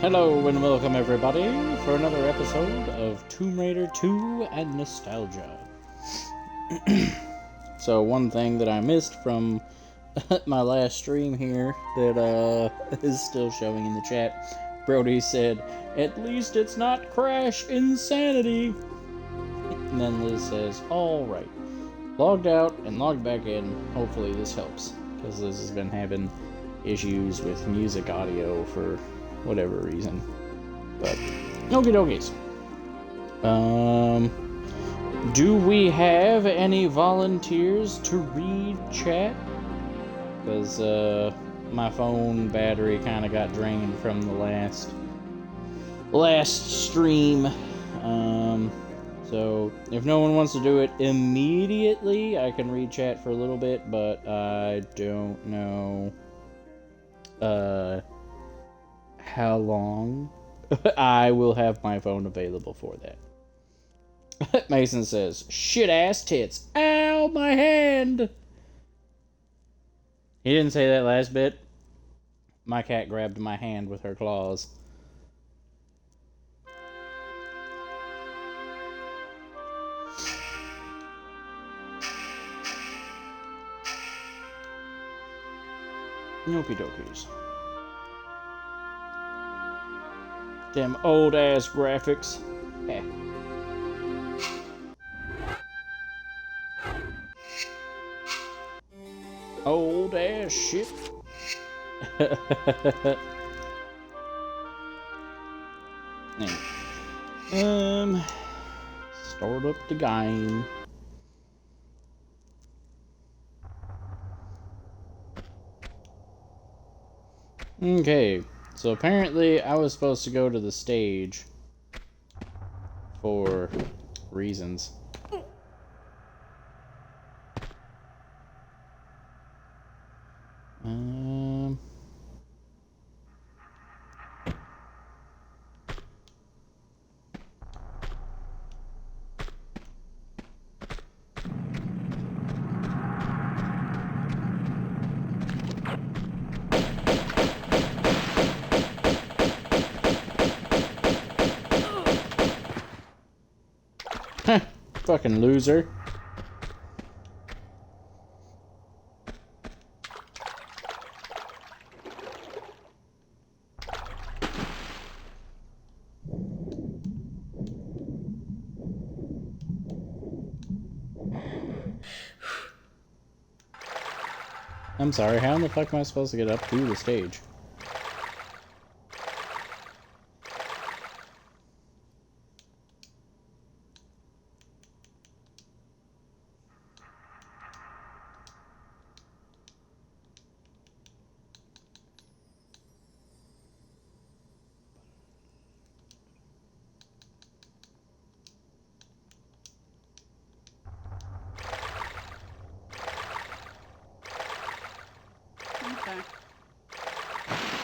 Hello and welcome everybody for another episode of Tomb Raider 2 and Nostalgia. So one thing that I missed from my last stream here that is still showing in the chat, Brody said, "At least it's not Crash Insanity." And then Liz says, "Alright." Logged out and logged back in. Hopefully this helps, because Liz has been having issues with music audio for whatever reason. But okie dokies. Do we have any volunteers to read chat? Because my phone battery kind of got drained from the last stream. So if no one wants to do it immediately, I can read chat for a little bit, but I don't know how long I will have my phone available for that. Mason says, "Shit ass tits. Ow, my hand!" He didn't say that last bit. My cat grabbed my hand with her claws. Okie dokies. Them old ass graphics. Eh. Old ass shit. Start up the game. Okay, so apparently I was supposed to go to the stage for reasons. Fucking loser. I'm sorry, how in the fuck am I supposed to get up to the stage?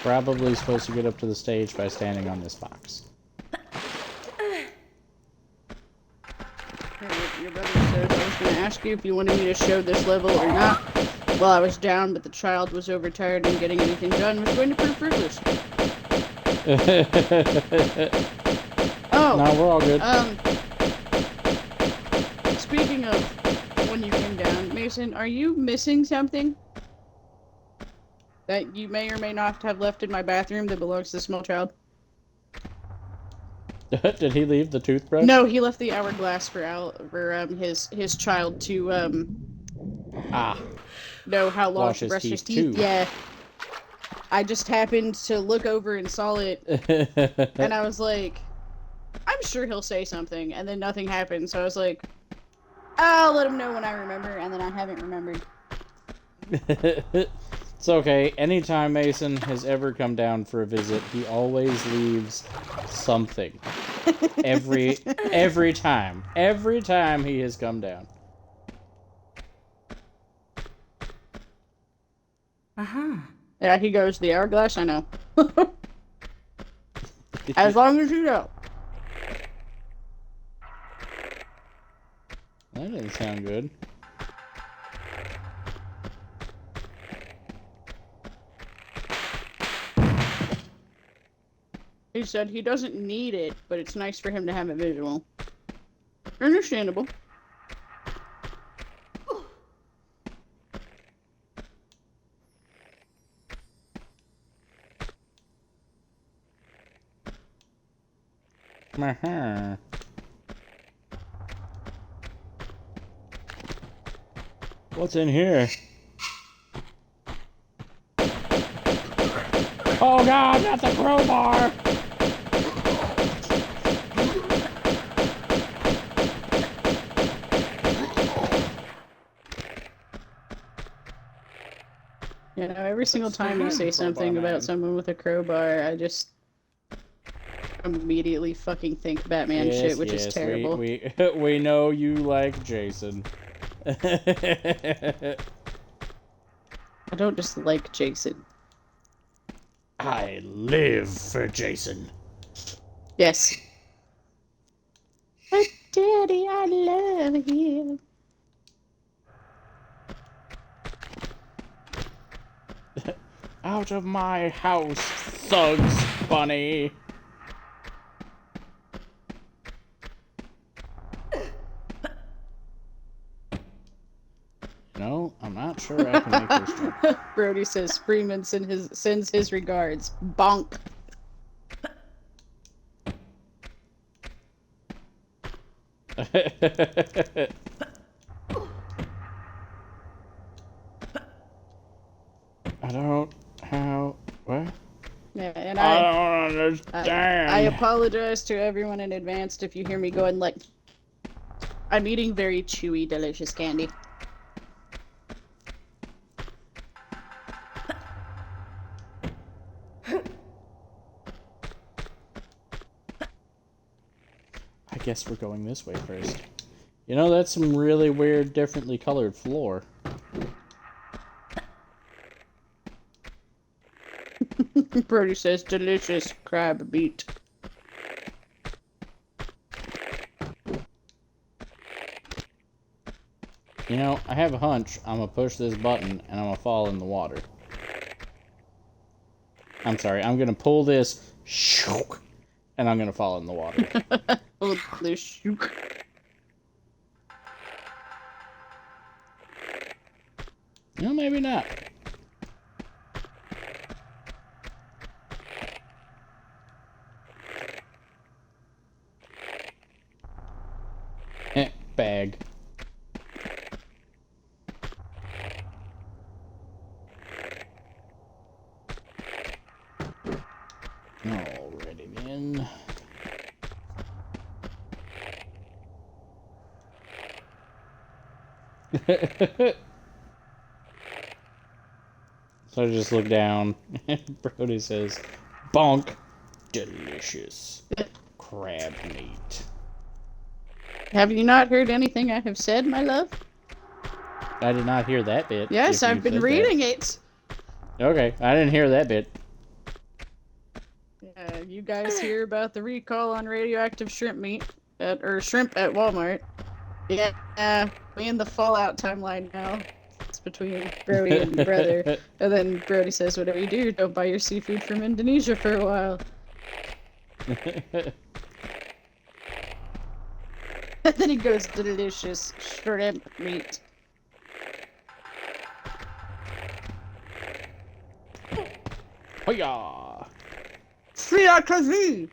Probably supposed to get up to the stage by standing on this box. Your brother said I was going to ask you if you wanted me to show this level or not. While I was down, but the child was overtired and getting anything done was going to prove fruitless. Oh, No, we're all good. Speaking of when you came down, Mason, are you missing something that you may or may not have left in my bathroom that belongs to the small child? Did he leave the toothbrush? No, he left the hourglass for his child to know how long to brush his teeth. Too. Yeah. I just happened to look over and saw it, and I was like, I'm sure he'll say something, and then nothing happened, so I was like, I'll let him know when I remember, and then I haven't remembered. It's okay. Anytime Mason has ever come down for a visit, he always leaves something. Every time. Every time he has come down. Yeah, he goes, the hourglass, I know. As long as you know. That didn't sound good. He said he doesn't need it, but it's nice for him to have it visual. Understandable. Uh-huh. What's in here? Oh god, not the crowbar! You know, every single time you say something about someone with a crowbar, I just immediately fucking think Batman Yes, shit, which yes, is terrible. we know you like Jason. I don't just like Jason. I live for Jason. Yes. But Daddy, I love you. Out of my house, thugs, bunny. No, I'm not sure I can make this jump. Brody says Freeman sends his regards. Bonk. I don't how what? Yeah, and I don't understand. I apologize to everyone in advance if you hear me going like, I'm eating very chewy, delicious candy. I guess we're going this way first. You know, that's some really weird, differently colored floor. Brody says delicious crab meat. You know, I have a hunch I'm gonna push this button and I'm gonna fall in the water. I'm sorry, I'm gonna pull this and I'm gonna fall in the water. Oh, the shook. No, maybe not. Bag. Alrighty then. So I just look down and Brody says, bonk, delicious crab meat. Have you not heard anything I have said, my love? I did not hear that bit. Yes, I've been reading it. Okay, I didn't hear that bit. You guys hear about the recall on radioactive shrimp meat or shrimp at Walmart? Yeah, we in the Fallout timeline now. It's between Brody and brother. And then Brody says, whatever you do, don't buy your seafood from Indonesia for a while. And then he goes, delicious shrimp meat. Hoya! Friakazi!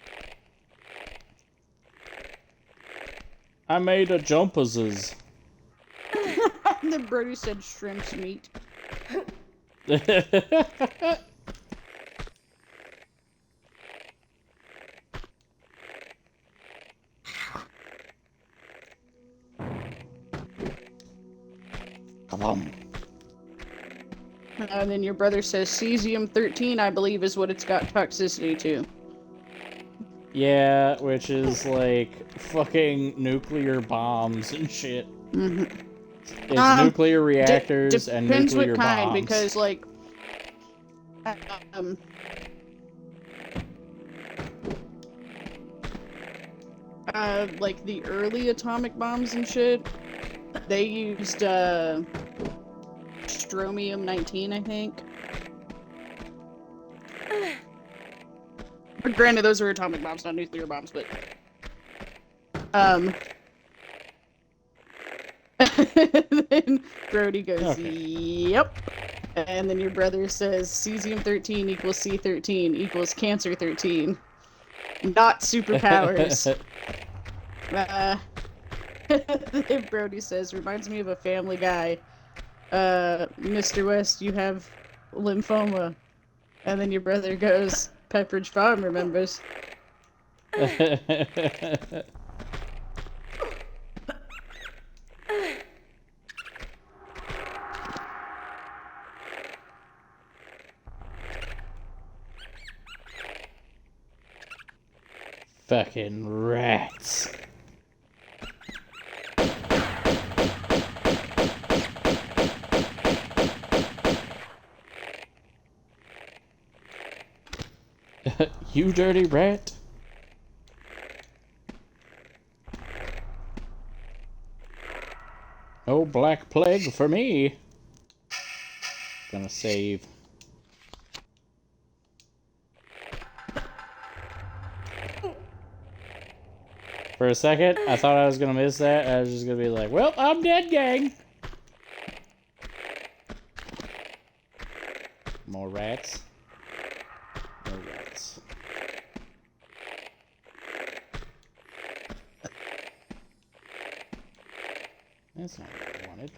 I made a jumpases. And then Brody said shrimp's meat. And then your brother says cesium-13, I believe, is what it's got toxicity to. Yeah, which is like fucking nuclear bombs and shit. Mm-hmm. It's nuclear reactors and nuclear bombs. Depends what kind, bombs. because like, like the early atomic bombs and shit, they used strontium-19, I think. But granted, those are atomic bombs, not nuclear bombs, but... then Brody goes, Okay. yep. And then your brother says cesium-13 equals C13 equals cancer-13. Not superpowers. Then Brody says, reminds me of a Family Guy. Mr. West, you have lymphoma. And then your brother goes, Pepperidge Farm remembers. Fucking rats. You dirty rat. No black plague for me. Gonna save. For a second, I thought I was gonna miss that. I was just gonna be like, well, I'm dead, gang. More rats. More rats. That's not what I wanted.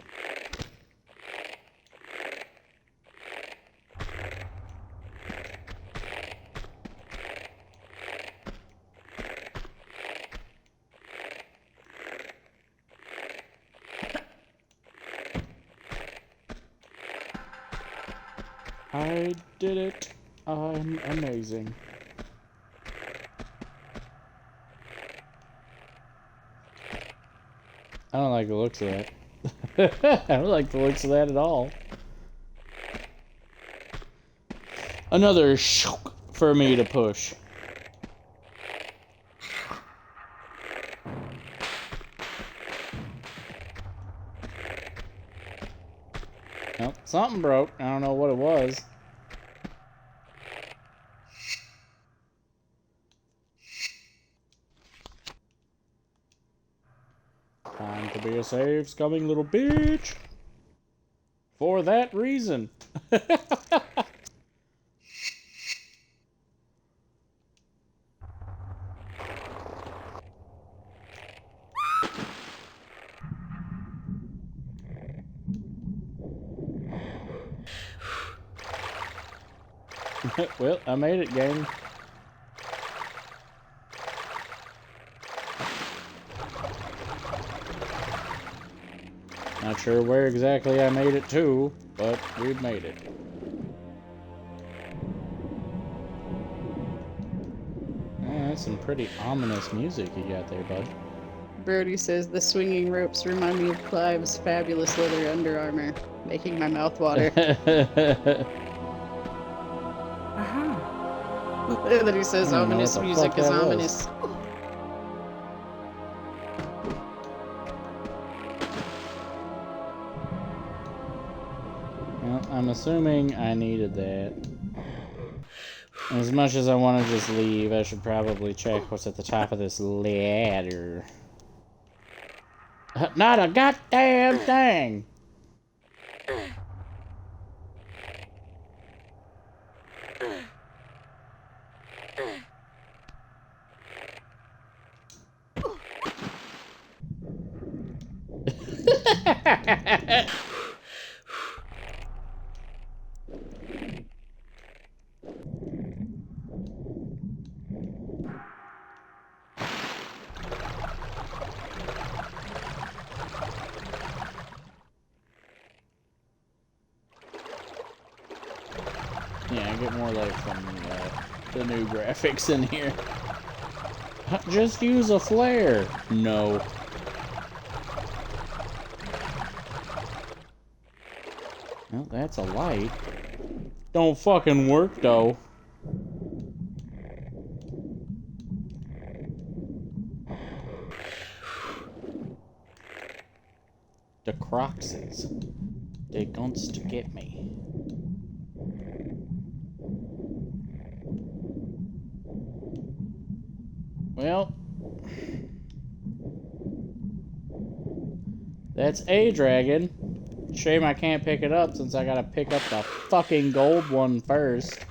I did it. I'm amazing. I don't like the looks of that. I don't like the looks of that at all. Another shook for me to push. Well, something broke. I don't know what it was. Time to be a safe, scumming little bitch. For that reason. Well, I made it, gang. Not sure where exactly I made it to, but we've made it. Oh, that's some pretty ominous music you got there, bud. Brody says the swinging ropes remind me of Clive's fabulous leather Under Armour, making my mouth water. And then he says ominous music is ominous. Well, I'm assuming I needed that. As much as I want to just leave, I should probably check what's at the top of this ladder. Not a goddamn thing! Yeah, I get more life from the new graphics in here. Just use a flare. No. Well, that's a light. Don't fucking work, though. The Croxes. They guns to get me. Well, that's a dragon. Shame I can't pick it up since I gotta pick up the fucking gold one first.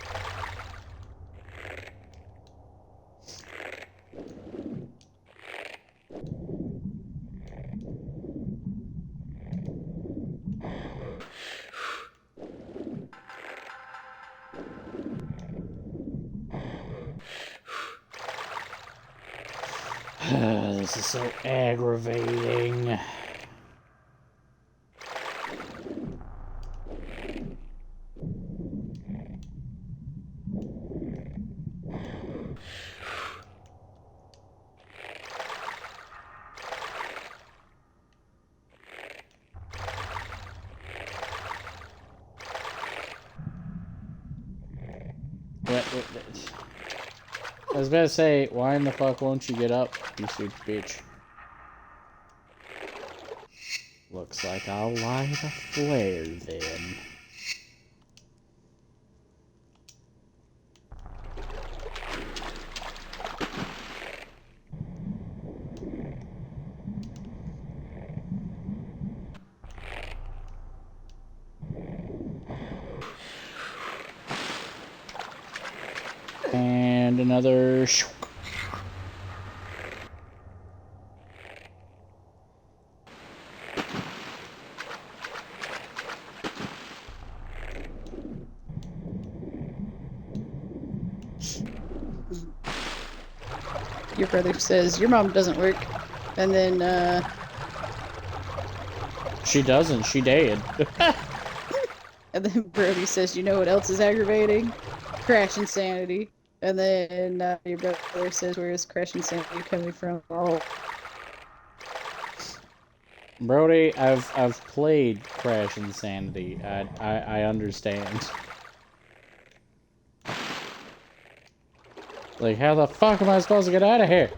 This is so aggravating. I was about to say, why in the fuck won't you get up, you stupid bitch? Looks like I'll light a flare then. And another shook. Your brother says, your mom doesn't work. And then, She doesn't, she dead. and then Brody says, you know what else is aggravating? Crash Insanity. And then your brother says, where is Crash Insanity coming from? Oh. Brody, I've played Crash Insanity. I understand. Like, how the fuck am I supposed to get out of here?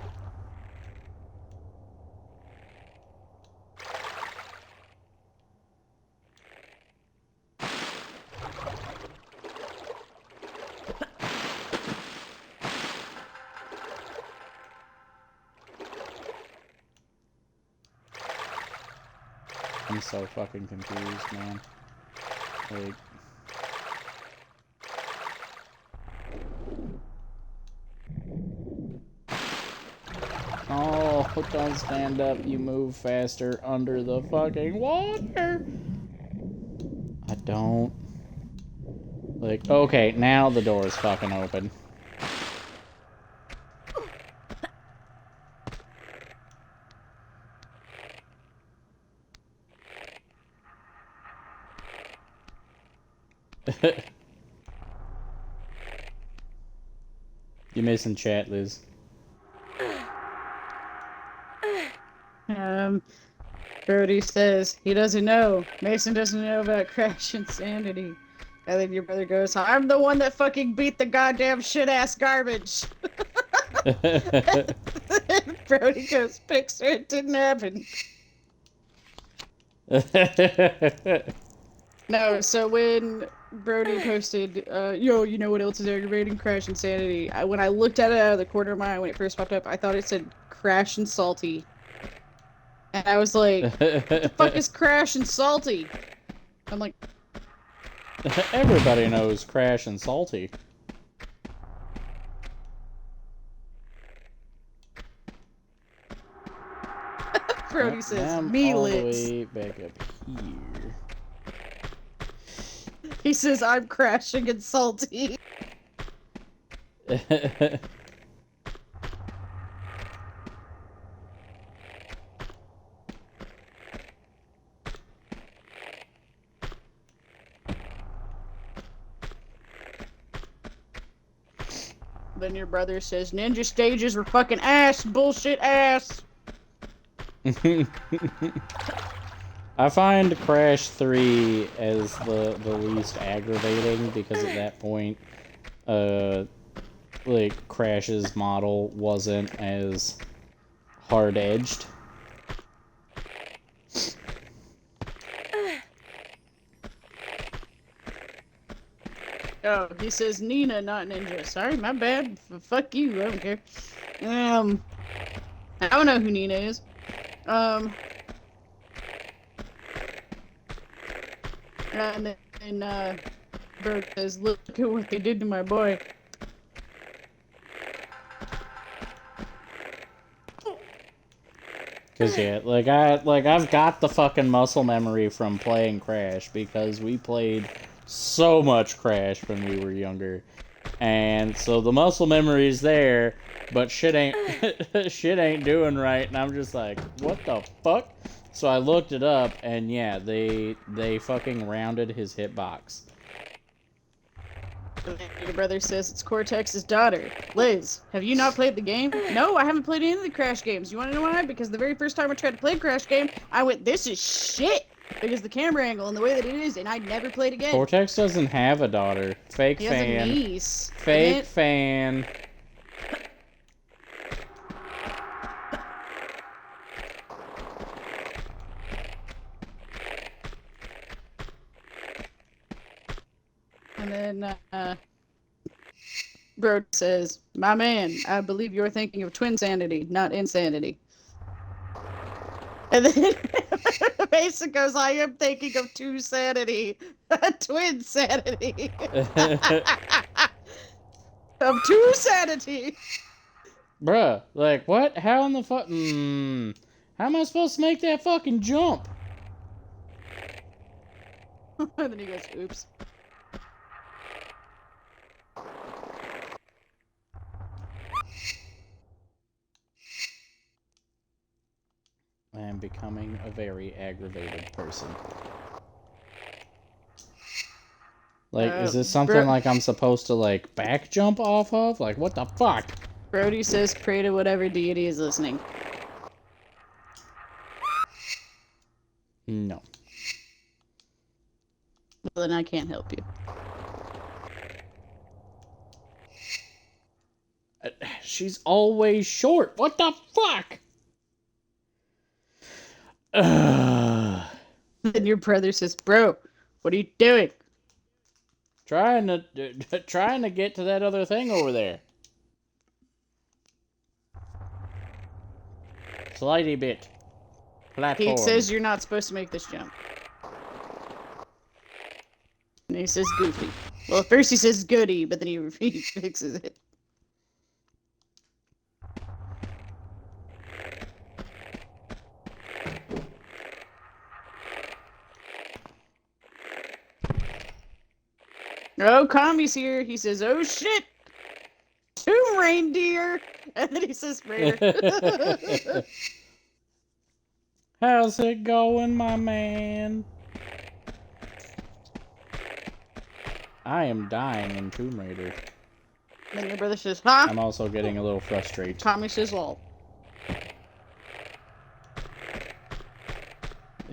I'm so fucking confused, man. Like... Oh, don't stand up, you move faster under the fucking water! I don't... Like, okay, now the door's fucking open. You're missing chat, Liz. Brody says he doesn't know. Mason doesn't know about Crash Insanity. And then your brother goes, I'm the one that fucking beat the goddamn shit-ass garbage. Brody goes, Pixar, it didn't happen. No, so when Brody posted, yo, you know what else is aggravating? Crash Insanity. When I looked at it out of the corner of my eye when it first popped up, I thought it said Crash and Salty. And I was like, what the fuck is Crash and Salty? I'm like... Everybody knows Crash and Salty. Brody says, I'm me all the lips. way back up here. He says, I'm crashing and salty. Then your brother says, ninja stages were fucking ass, bullshit ass. I find Crash 3 as the least aggravating because at that point, like, Crash's model wasn't as hard-edged. Oh, he says Nina, not Ninja. Sorry, my bad. Fuck you. I don't care. I don't know who Nina is. And then Bert says, "Look at what they did to my boy." Cause yeah, I've got the fucking muscle memory from playing Crash because we played so much Crash when we were younger, and so the muscle memory is there, but shit ain't doing right, and I'm just like, what the fuck? So I looked it up, and yeah, they fucking rounded his hitbox. Your brother says it's Cortex's daughter. Liz, have you not played the game? No, I haven't played any of the Crash games. You want to know why? Because the very first time I tried to play a Crash game, I went, this is shit! Because the camera angle and the way that it is, and I never played again. Cortex doesn't have a daughter. Fake He fan. has a niece. Fake fan. And then, Bro says, my man, I believe you're thinking of twin sanity, not insanity. And then Mason goes, I am thinking of two sanity, twin sanity. Of two sanity. Bruh, like, what? How in the fuck? How am I supposed to make that fucking jump? And then he goes, oops. I am becoming a very aggravated person. Like, is this something like I'm supposed to, like, back jump off of? Like, what the fuck? Brody says, pray to whatever deity is listening. No. Well, then I can't help you. She's always short. What the fuck? Then your brother says, bro, what are you doing? Trying to get to that other thing over there. Slidey bit. Platform. He says you're not supposed to make this jump. And he says goofy. Well, at first he says goody, but then he fixes it. Oh, Kami's here. He says, oh shit! Two reindeer! And then he says raider. How's it going, my man? I am dying in Tomb Raider. Then your brother says, huh? I'm also getting a little frustrated. Kami says, lol.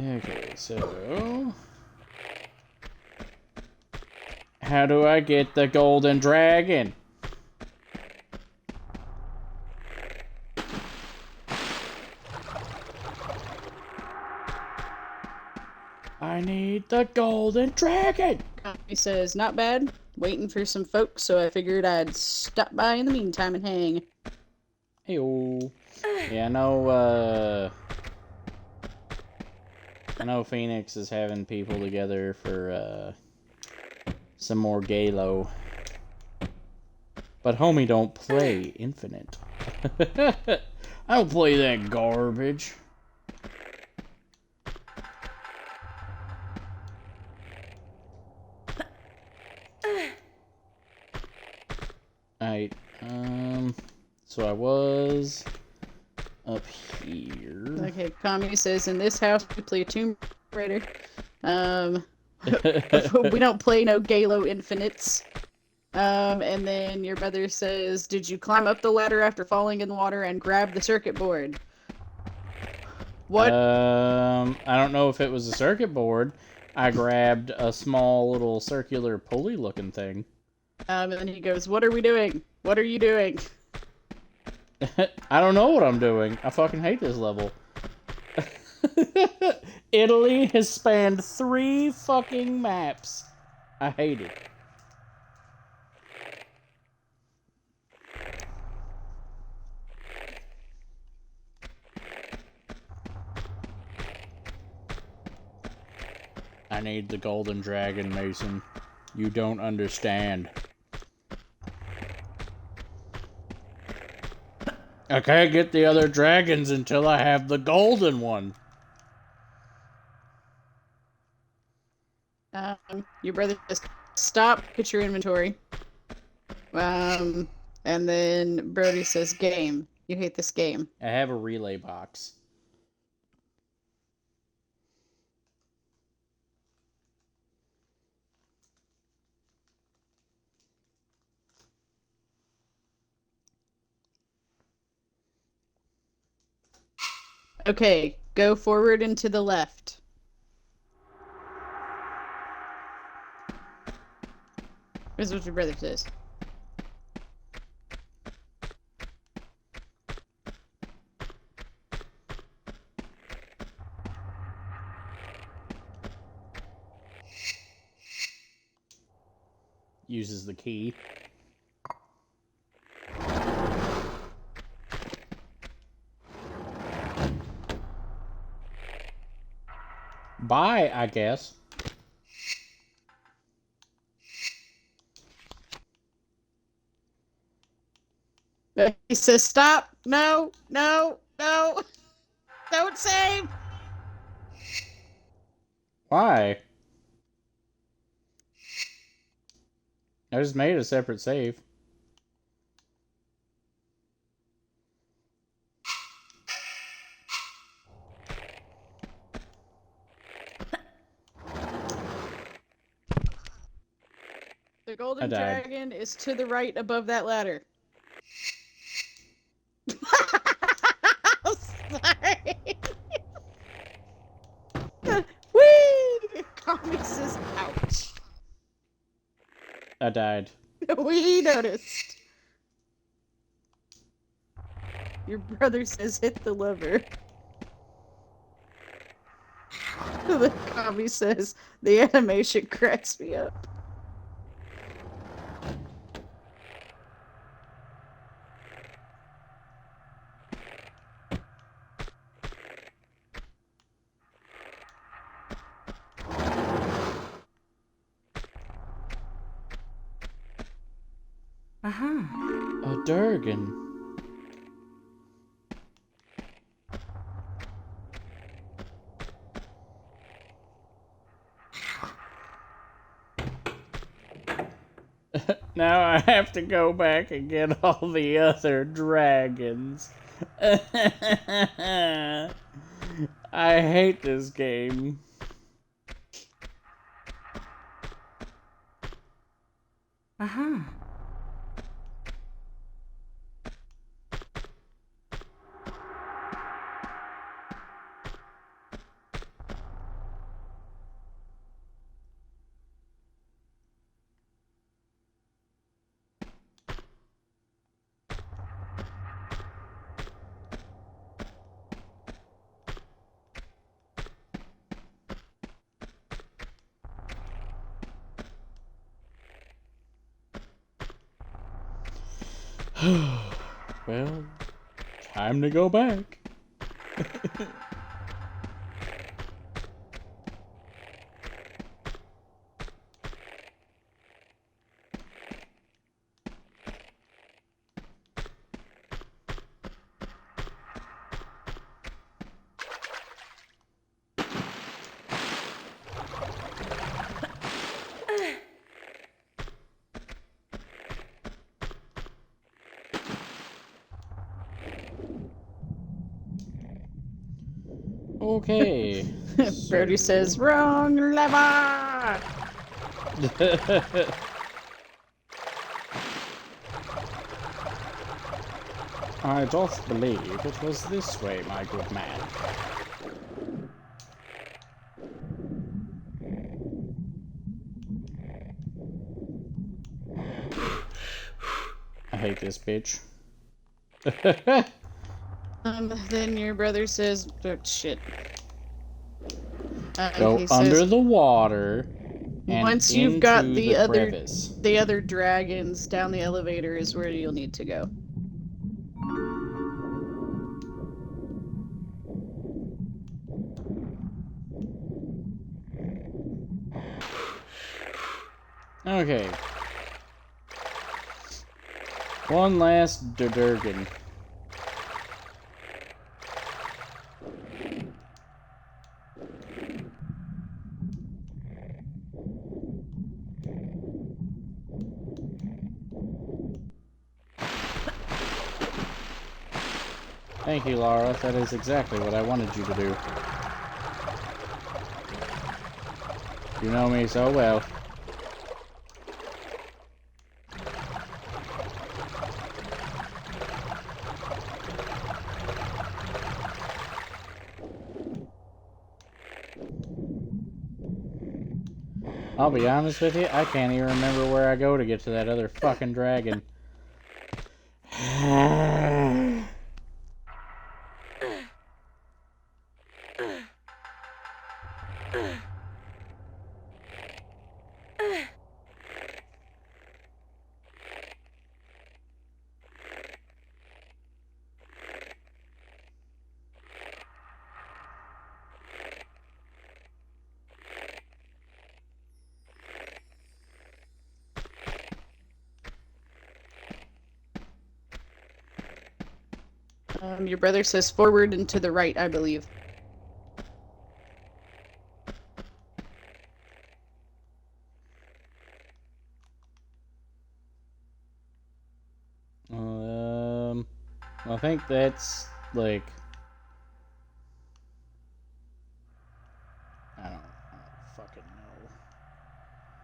Okay, so... how do I get the golden dragon? I need the golden dragon! He says, not bad. Waiting for some folks, so I figured I'd stop by in the meantime and hang. Heyo. Yeah, I know Phoenix is having people together for, some more Galo. But homie don't play Infinite. I don't play that garbage. Alright, so I was up here. Okay, Kami says, in this house we play Tomb Raider. We don't play no Galo Infinites. And then your brother says, did you climb up the ladder after falling in the water and grab the circuit board? What? I don't know if it was a circuit board. I grabbed a small little circular pulley looking thing. And then he goes, what are we doing? What are you doing? I don't know what I'm doing. I fucking hate this level. Italy has spanned 3 fucking maps. I hate it. I need the golden dragon, Mason. You don't understand. I can't get the other dragons until I have the golden one. Your brother says, stop, get your inventory. And then Brody says, game. You hate this game. I have a relay box. Okay, go forward and to the left. This is what your brother says. Uses the key. Bye, I guess. He says, stop! No! No! No! Don't save! Why? I just made a separate save. The golden dragon is to the right above that ladder. Sorry. Whee! Kami says, ouch. I died. We noticed. Your brother says, hit the lever. The Kami says, the animation cracks me up. A Durgan. Now I have to go back and get all the other dragons. I hate this game. Well, time to go back. Okay. Brody says, wrong lever! I doth believe it was this way, my good man. I hate this bitch. Then your brother says, oh, shit. Go under the water. And once you've got the crevice. other dragons down the elevator is where you'll need to go. Okay. One last Durgan. Thank you, Laura. That is exactly what I wanted you to do. You know me so well. I'll be honest with you, I can't even remember where I go to get to that other fucking dragon. Your brother says forward and to the right, I believe. I think that's like I don't fucking know.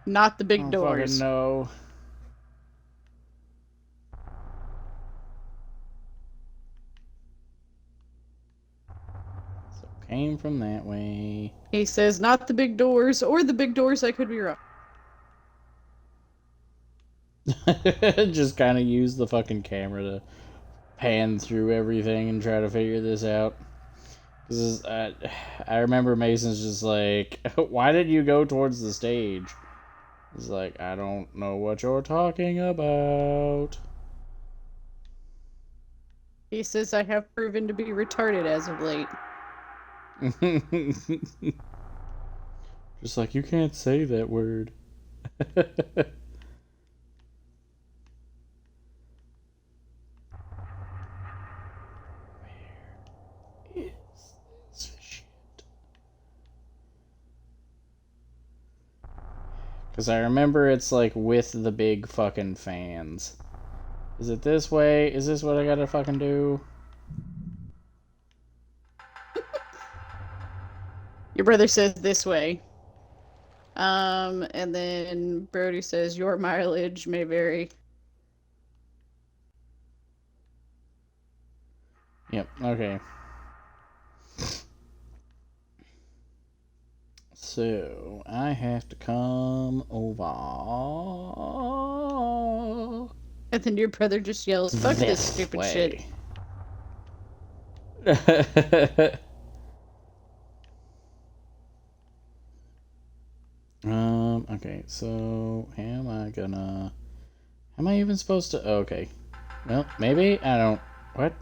Not the I big don't doors. fucking know. So came from that way. He says not the big doors, or the big doors, I could be wrong. Just kind of use the fucking camera to pan through everything and try to figure this out. Because I remember Mason's just like, why did you go towards the stage? He's like, I don't know what you're talking about. He says I have proven to be retarded as of late. Just like, you can't say that word. Because I remember it's like with the big fucking fans. Is it this way? Is this what I gotta fucking do? Your brother says this way. And then Brody says your mileage may vary. Yep, okay. So, I have to come over. And then your brother just yells, fuck this stupid shit. Okay, so how am I even supposed to, okay. Well, maybe, I don't, what?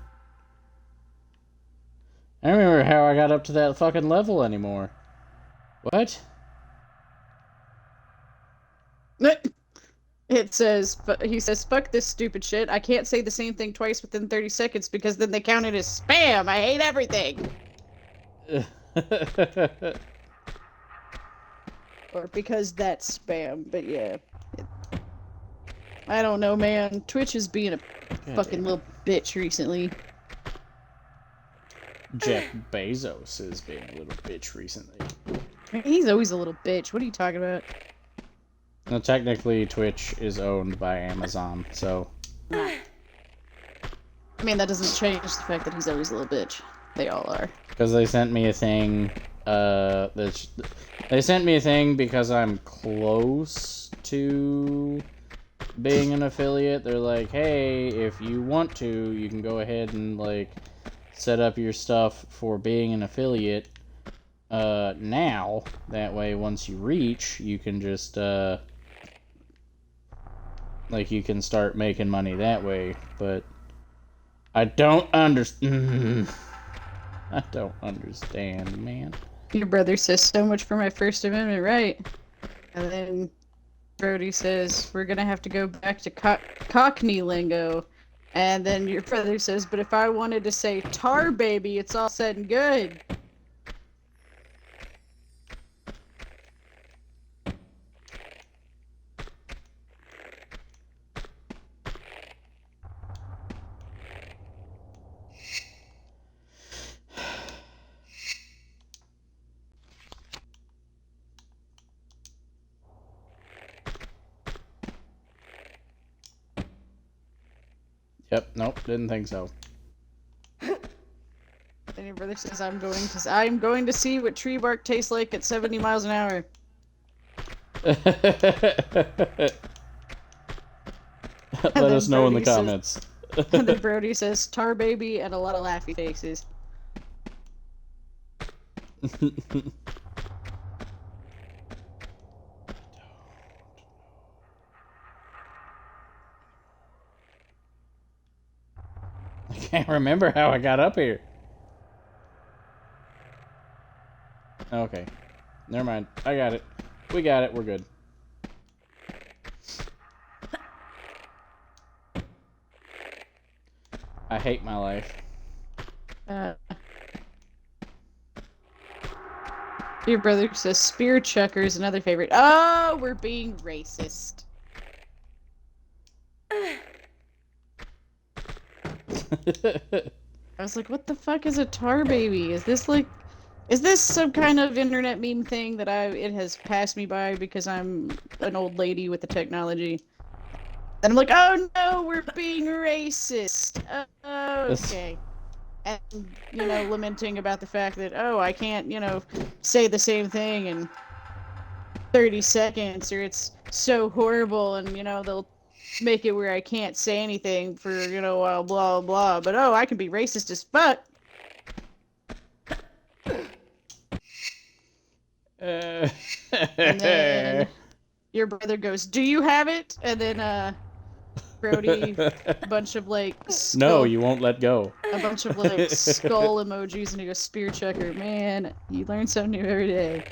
I don't remember how I got up to that fucking level anymore. What? It says, he says, fuck this stupid shit. I can't say the same thing twice within 30 seconds because then they count it as spam. I hate everything. Or because that's spam, but yeah. I don't know, man. Twitch is being a fucking little bitch recently. Jeff Bezos is being a little bitch recently. He's always a little bitch. What are you talking about? Well, technically, Twitch is owned by Amazon, so... I mean, that doesn't change the fact that he's always a little bitch. They all are. Because they sent me a thing, they sent me a thing because I'm close to being an affiliate. They're like, hey, if you want to, you can go ahead and, like, set up your stuff for being an affiliate now. That way, once you reach, you can just, like, you can start making money that way. But I don't understand. I don't understand, man. Your brother says so much for my First Amendment right. And then Brody says, we're gonna have to go back to Cockney lingo. And then your brother says, but if I wanted to say tar baby, it's all said and good. Yep, nope, didn't think so. Then your brother says, I'm going to see what tree bark tastes like at 70 miles an hour. Let us know in the comments. And then Brody says, tar baby, and a lot of laughy faces. I can't remember how I got up here. Okay. Never mind. I got it. We got it. We're good. I hate my life. Your brother says spear chucker is another favorite. Oh, we're being racist. I was like, what the fuck is a tar baby? Is this some kind of internet meme thing that it has passed me by because I'm an old lady with the technology? And I'm like, oh no, we're being racist. Okay. And, lamenting about the fact that, oh, I can't, say the same thing in 30 seconds, or it's so horrible, and, they'll make it where I can't say anything for, blah, blah, blah. But, oh, I can be racist as fuck. And then your brother goes, do you have it? And then, Brody, a bunch of, skull, no, you won't let go. A bunch of, skull emojis, and he goes, spear checker. Man, you learn something new every day.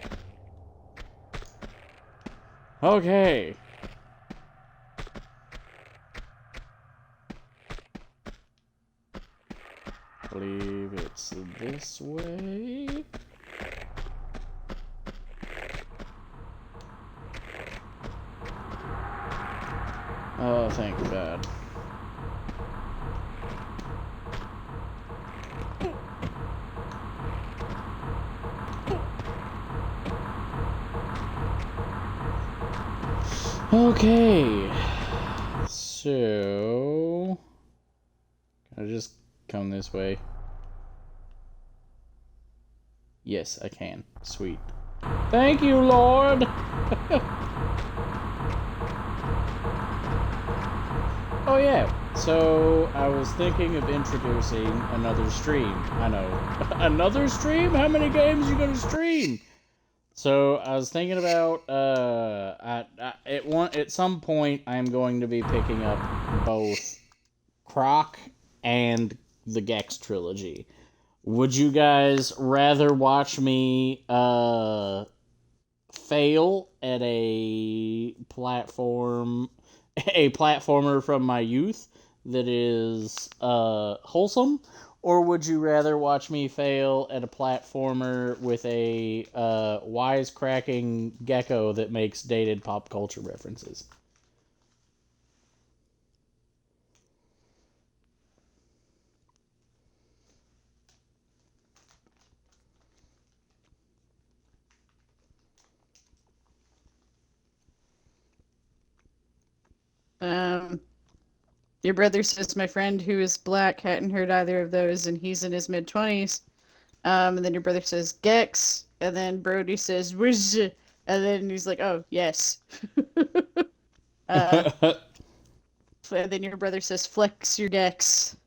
Okay. I believe it's this way. Oh, thank God. Okay. So... can I just come this way? Yes, I can. Sweet. Thank you, Lord! Oh yeah, so I was thinking of introducing another stream. I know. Another stream? How many games are you gonna stream? So I was thinking about at some point I'm going to be picking up both Croc and the Gex trilogy. Would you guys rather watch me fail at a platformer from my youth that is wholesome, or would you rather watch me fail at a platformer with a wisecracking gecko that makes dated pop culture references? Your brother says my friend who is black hadn't heard either of those, and he's in his mid-20s. And then your brother says Gex, and then Brody says Wiz, and then he's like, oh, yes. And then your brother says flex your Gex.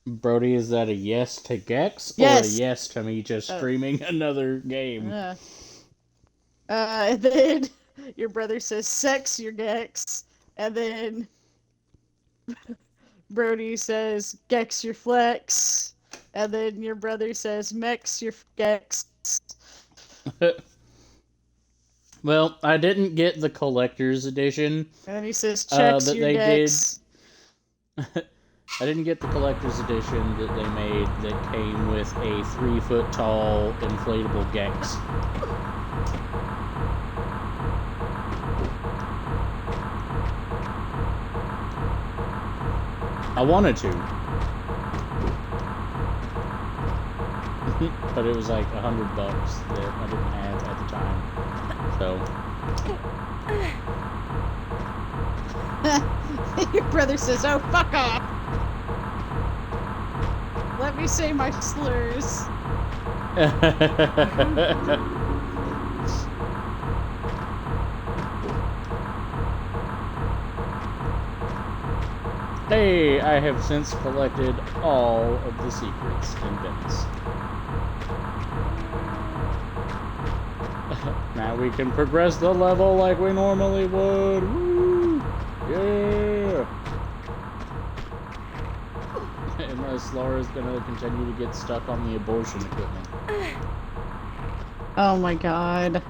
Brody, is that a yes to Gex, yes, or a yes to me just streaming another game? And then your brother says sex your Gex, and then Brody says Gex your flex, and then your brother says Mex your Gex. Well, I didn't get the collector's edition. And then he says, checks that your they decks. I didn't get the collector's edition that they made that came with a 3-foot tall inflatable Gex. I wanted to. But it was like $100 that I didn't have at the time. So. Your brother says, oh, fuck off. Let me say my slurs. Hey, I have since collected all of the secrets in Venice. Now we can progress the level like we normally would. Woo! Yeah! Unless Laura's gonna continue to get stuck on the abortion equipment. Oh my god.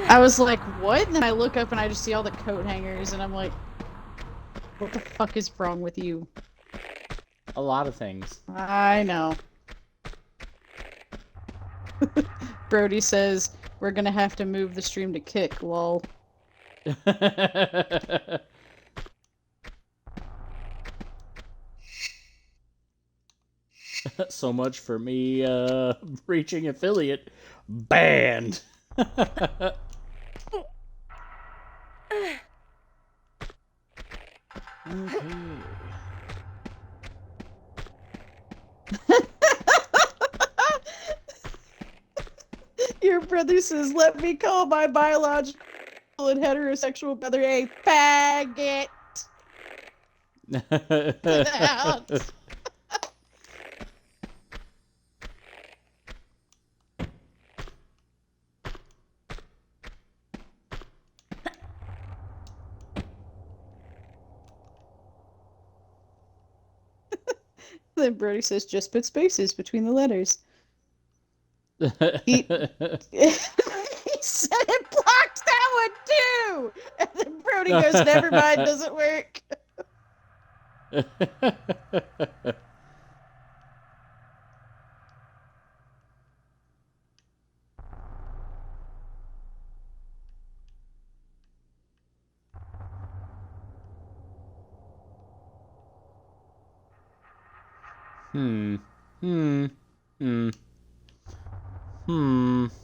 I was like, what? And then I look up and I just see all the coat hangers and I'm like, what the fuck is wrong with you? A lot of things. I know. Brody says, we're gonna have to move the stream to Kick, lol. So much for me reaching affiliate. Banned! Okay. Your brother says, let me call my biological and heterosexual brother a faggot. Then Brody says, just put spaces between the letters. He said it blocked that one too! And then Brody goes, never mind, doesn't work.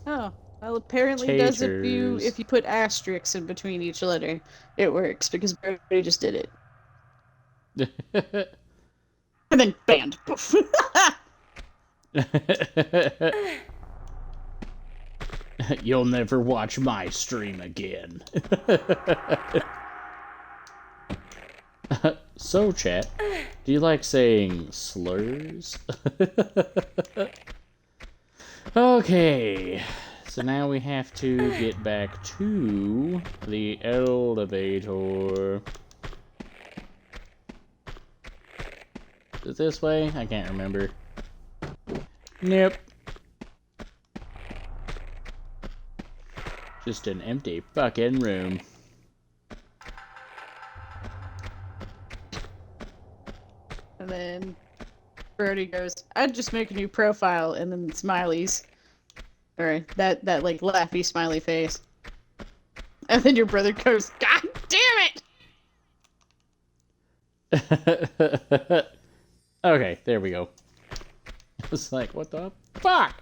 Oh, well, apparently does if you put asterisks in between each letter, it works because Brody just did it. And then banned. Poof. You'll never watch my stream again. So, chat, do you like saying slurs? Okay, so now we have to get back to the elevator. Is it this way? I can't remember. Nope. Just an empty fucking room. And then Brody goes, I'd just make a new profile, and then smileys. Or that like laughy smiley face. And then your brother goes, God damn it! Okay, there we go. It's like, what the fuck?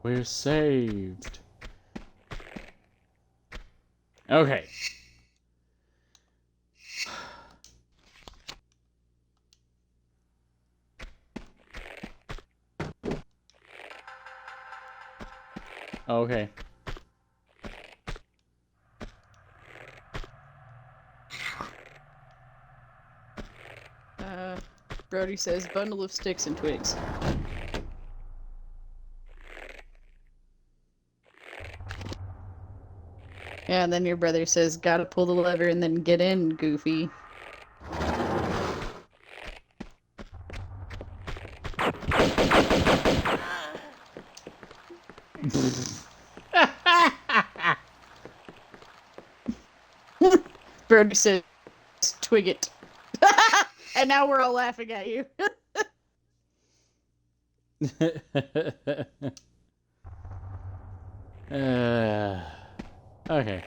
We're saved. Okay. Okay. Brody says, bundle of sticks and twigs. Yeah, and then your brother says, gotta pull the lever and then get in, Goofy. Brody says, twig it. And now we're all laughing at you. Okay.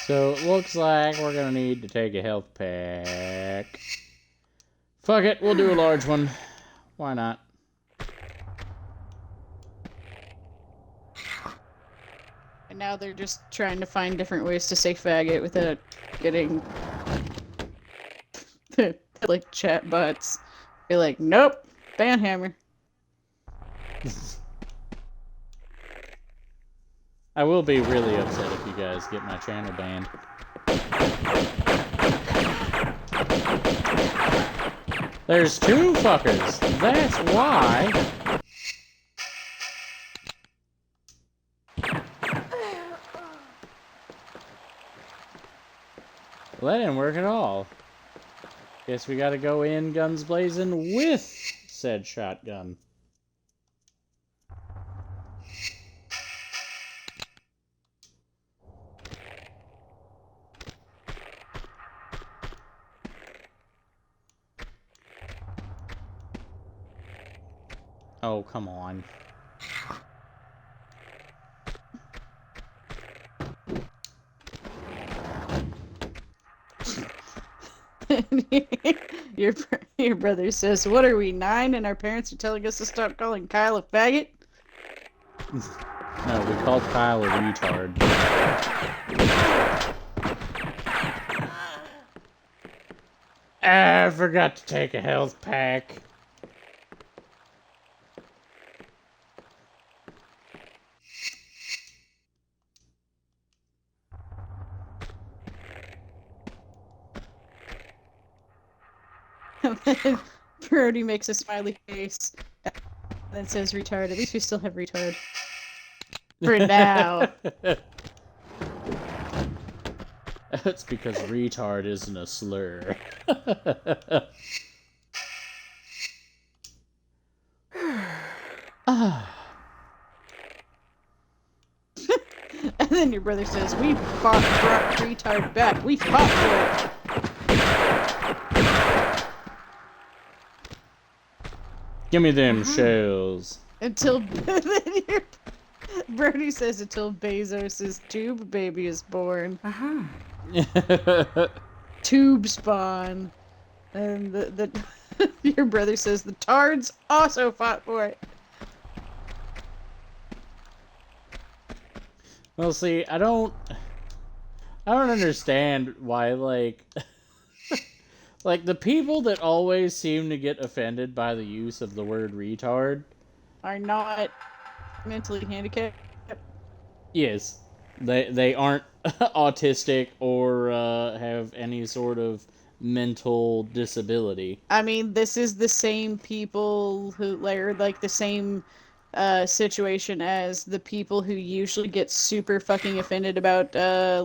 So it looks like we're gonna need to take a health pack. Fuck it, we'll do a large one. Why not? And now they're just trying to find different ways to say faggot without getting like chat bots. Be like, nope, banhammer. I will be really upset if you guys get my channel banned. There's two fuckers. That's why. Well, that didn't work at all. Guess we gotta go in guns blazing with said shotgun. Oh, come on. Your brother says, what are we, 9, and our parents are telling us to stop calling Kyle a faggot? No, we called Kyle a retard. I forgot to take a health pack. Brody makes a smiley face and then says retard. At least we still have retard. For now. That's because retard isn't a slur. And then your brother says, we brought retard back. We fought for it. Give me them shells. Until Brody says until Bezos' tube baby is born. Tube spawn. And the your brother says the tards also fought for it. Well, see, I don't understand why, like, like, the people that always seem to get offended by the use of the word retard are not mentally handicapped. Yes, they aren't autistic or have any sort of mental disability. I mean, this is the same people who like the same situation as the people who usually get super fucking offended about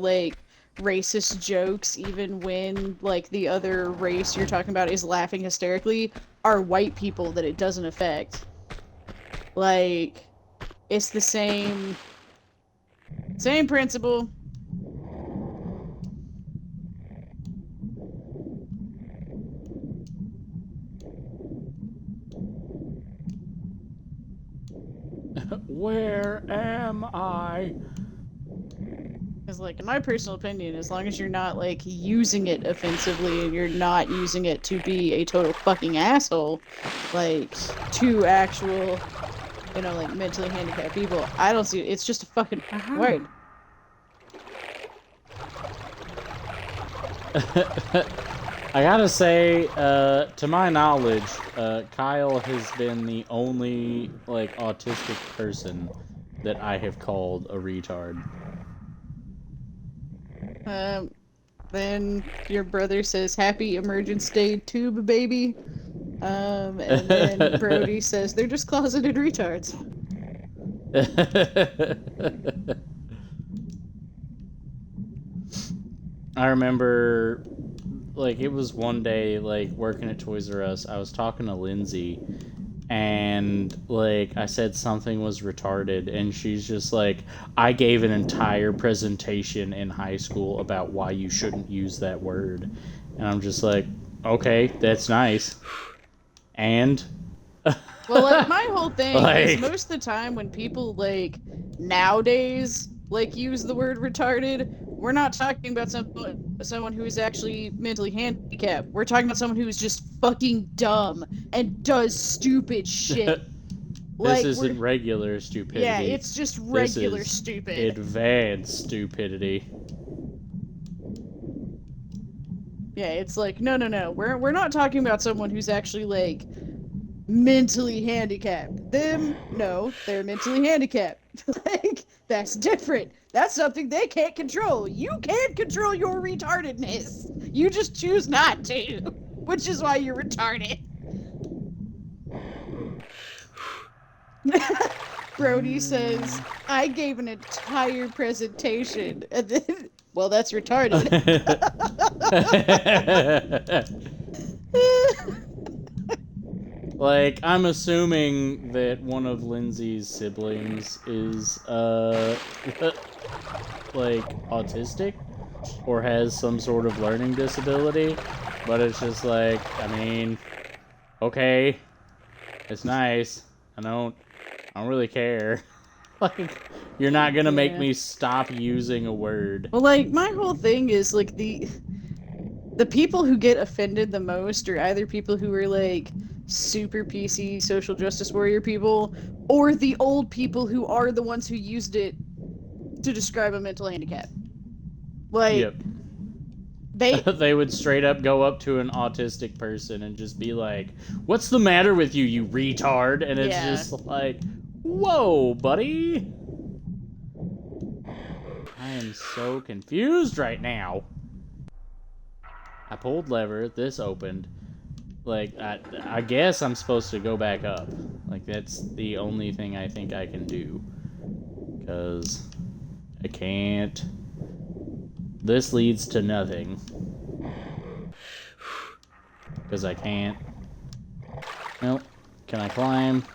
like racist jokes, even when like the other race you're talking about is laughing hysterically, are white people that it doesn't affect. Like, it's the same principle. Where am I? Because, like, in my personal opinion, as long as you're not, like, using it offensively and you're not using it to be a total fucking asshole, like, to actual, you know, like, mentally handicapped people, I don't see it. It's just a fucking word. I gotta say, to my knowledge, Kyle has been the only, like, autistic person that I have called a retard. Then your brother says, happy emergence day tube baby. And then Brody says, they're just closeted retards. I remember, like, it was one day, like, working at Toys R Us, I was talking to Lindsay, and like I said something was retarded, and she's just like, I gave an entire presentation in high school about why you shouldn't use that word. And I'm just like, okay, that's nice. And Well, like, my whole thing Like- is most of the time when people, like, nowadays, like, use the word retarded, we're not talking about someone who is actually mentally handicapped. We're talking about someone who is just fucking dumb and does stupid shit. this Like, isn't regular stupidity. yeah, it's just regular this is stupid. advanced stupidity. Yeah, it's like, no. We're not talking about someone who's actually, like, mentally handicapped. Them, no, they're mentally handicapped. Like, that's different. That's something they can't control. You can't control your retardedness. You just choose not to, which is why you're retarded. Brody says, I gave an entire presentation, and then, well, that's retarded. Like, I'm assuming that one of Lindsay's siblings is, like, autistic or has some sort of learning disability, but it's just like, I mean, okay, it's nice. I don't really care. Like, you're not gonna make Yeah. me stop using a word. Well, like, my whole thing is, like, the people who get offended the most are either people who are, like, super PC social justice warrior people, or the old people who are the ones who used it to describe a mental handicap. Like, Yep. they They would straight up go up to an autistic person and just be like, "What's the matter with you, you retard?" And it's Yeah. just like, "Whoa, buddy. I am so confused right now." I pulled lever, this opened. Like, I guess I'm supposed to go back up. Like, that's the only thing I think I can do. Because I can't. This leads to nothing. Because I can't. Nope. Can I climb?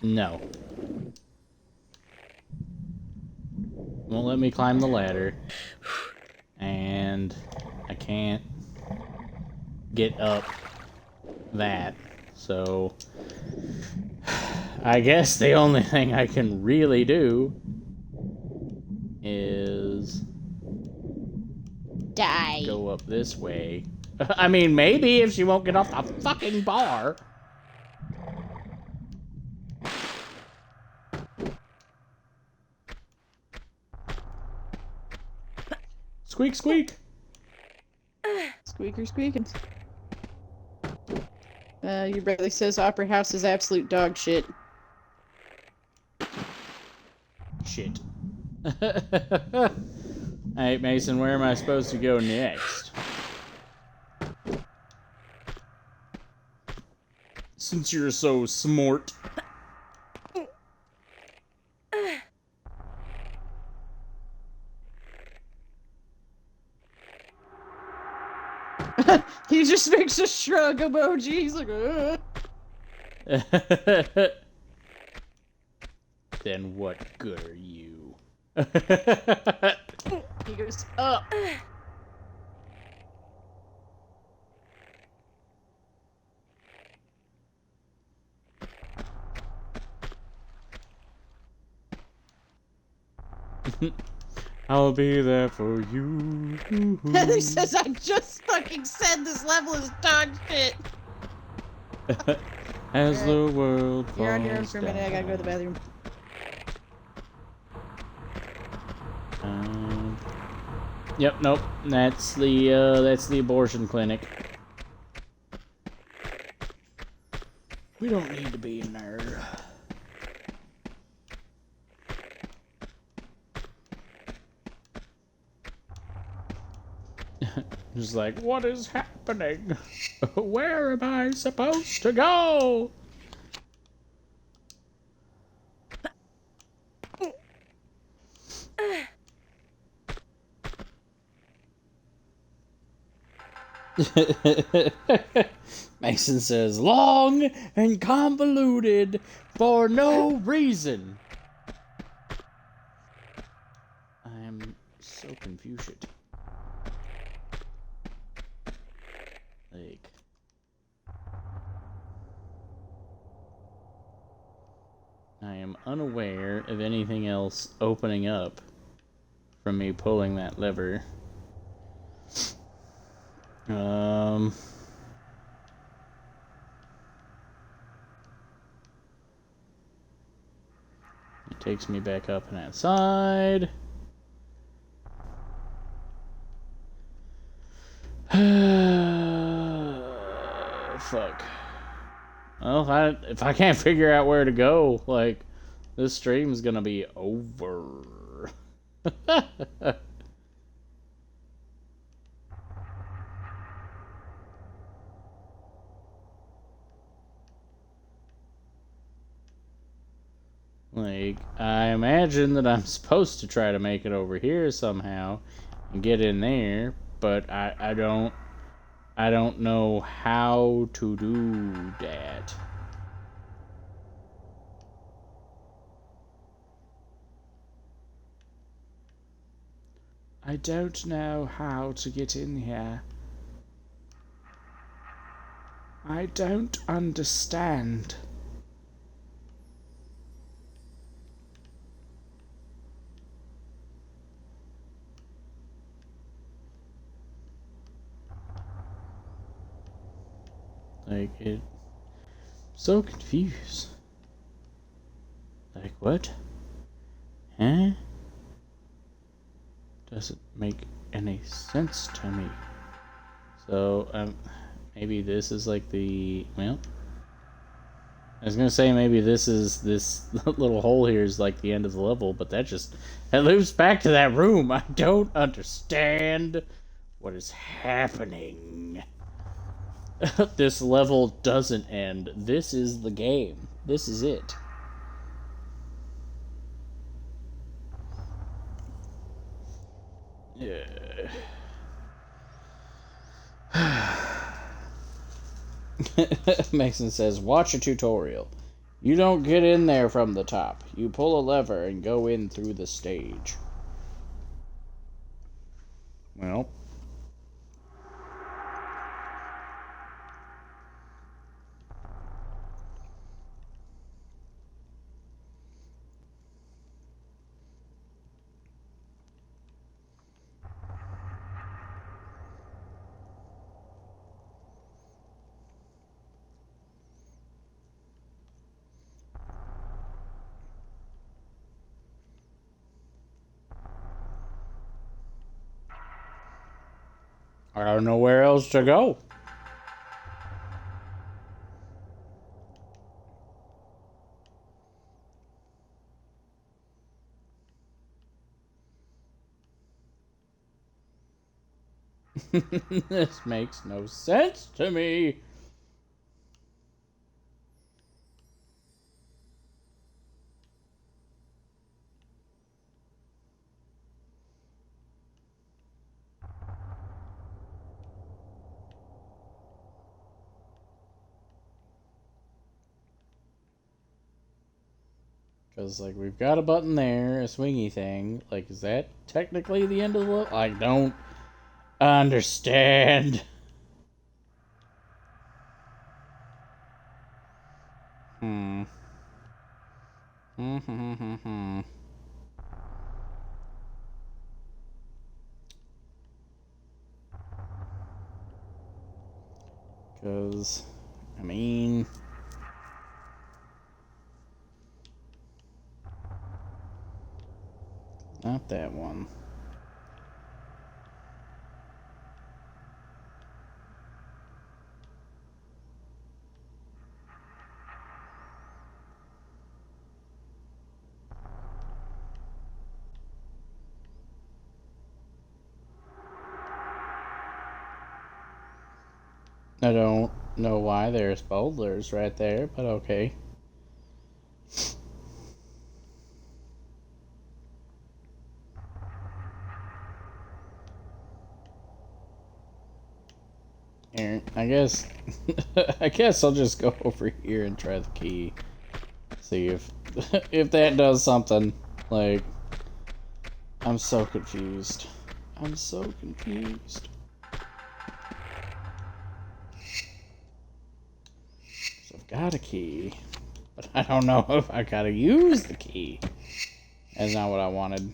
No. Won't let me climb the ladder. And I can't get up that. So I guess the only thing I can really do is die. go up this way. I mean, maybe if she won't get off the fucking bar. Squeak, squeak. Squeaker squeaking. Your brother says Opera House is absolute dog shit. Shit. Alright, Mason, where am I supposed to go next? Since you're so smart. He just makes a shrug emoji. He's like, Then what good are you? He goes up. I'll be there for you. He says, I just fucking said this level is dog shit. As Alright. the world falls You're on your own for a minute. I gotta go to the down. bathroom. Yep, nope. That's the abortion clinic. We don't need to be in there. Just like, what is happening? Where am I supposed to go? Mason says, long and convoluted for no reason. I am so confused. Like, I am unaware of anything else opening up from me pulling that lever. It takes me back up and outside. Fuck. Well, if I can't figure out where to go, like, this stream's gonna be over. Like, I imagine that I'm supposed to try to make it over here somehow and get in there, but I don't know how to do that. I don't know how to get in here. I don't understand. Like, so confused. Like, what? Huh? Doesn't make any sense to me. So, maybe this is like well, I was gonna say maybe this little hole here is like the end of the level, but it loops back to that room. I don't understand what is happening. This level doesn't end. This is the game. This is it. Yeah. Mason says, watch a tutorial. You don't get in there from the top. You pull a lever and go in through the stage. Well. I don't know where else to go. This makes no sense to me. Because, like, we've got a button there, a swingy thing. Like, is that technically the end of the level? I don't understand. Because, I mean... Not that one. I don't know why there's boulders right there, but okay. Here, I guess I guess I'll just go over here and try the key. See if if that does something. Like, I'm so confused. I'm so confused. So I've got a key, but I don't know if I gotta use the key. That's not what I wanted.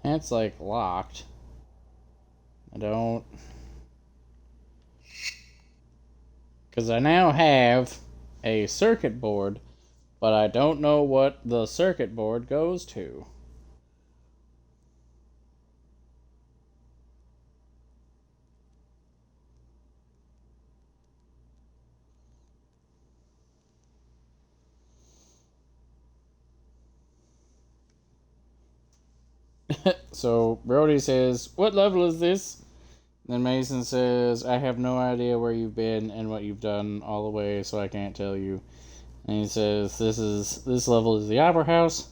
That's like locked. I don't. Because I now have a circuit board, but I don't know what the circuit board goes to. So Brody says, "What level is this?" Then Mason says, "I have no idea where you've been and what you've done all the way, so I can't tell you." And he says, "This level is the Opera House.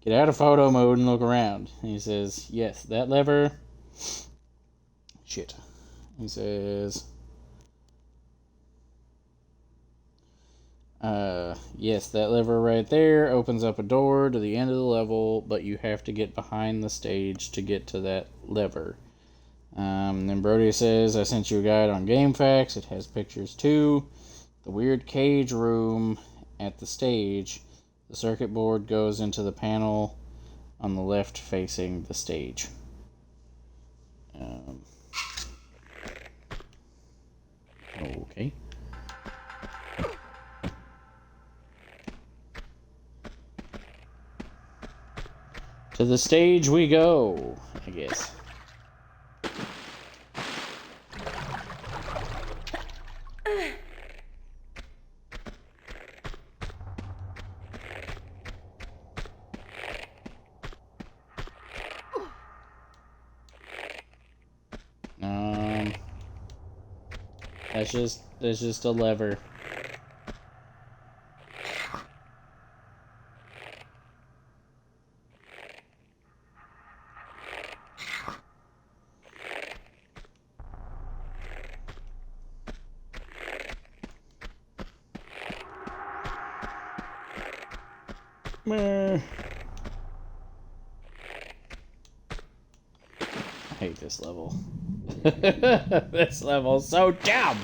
Get out of photo mode and look around." And he says, "Yes, that lever." Shit. He says, "Yes, that lever right there opens up a door to the end of the level, but you have to get behind the stage to get to that lever." Then Brody says, "I sent you a guide on GameFAQs. It has pictures too. The weird cage room at the stage. The circuit board goes into the panel on the left facing the stage." Okay. To the stage we go, I guess. That's just a lever. I hate this level. This level's so dumb.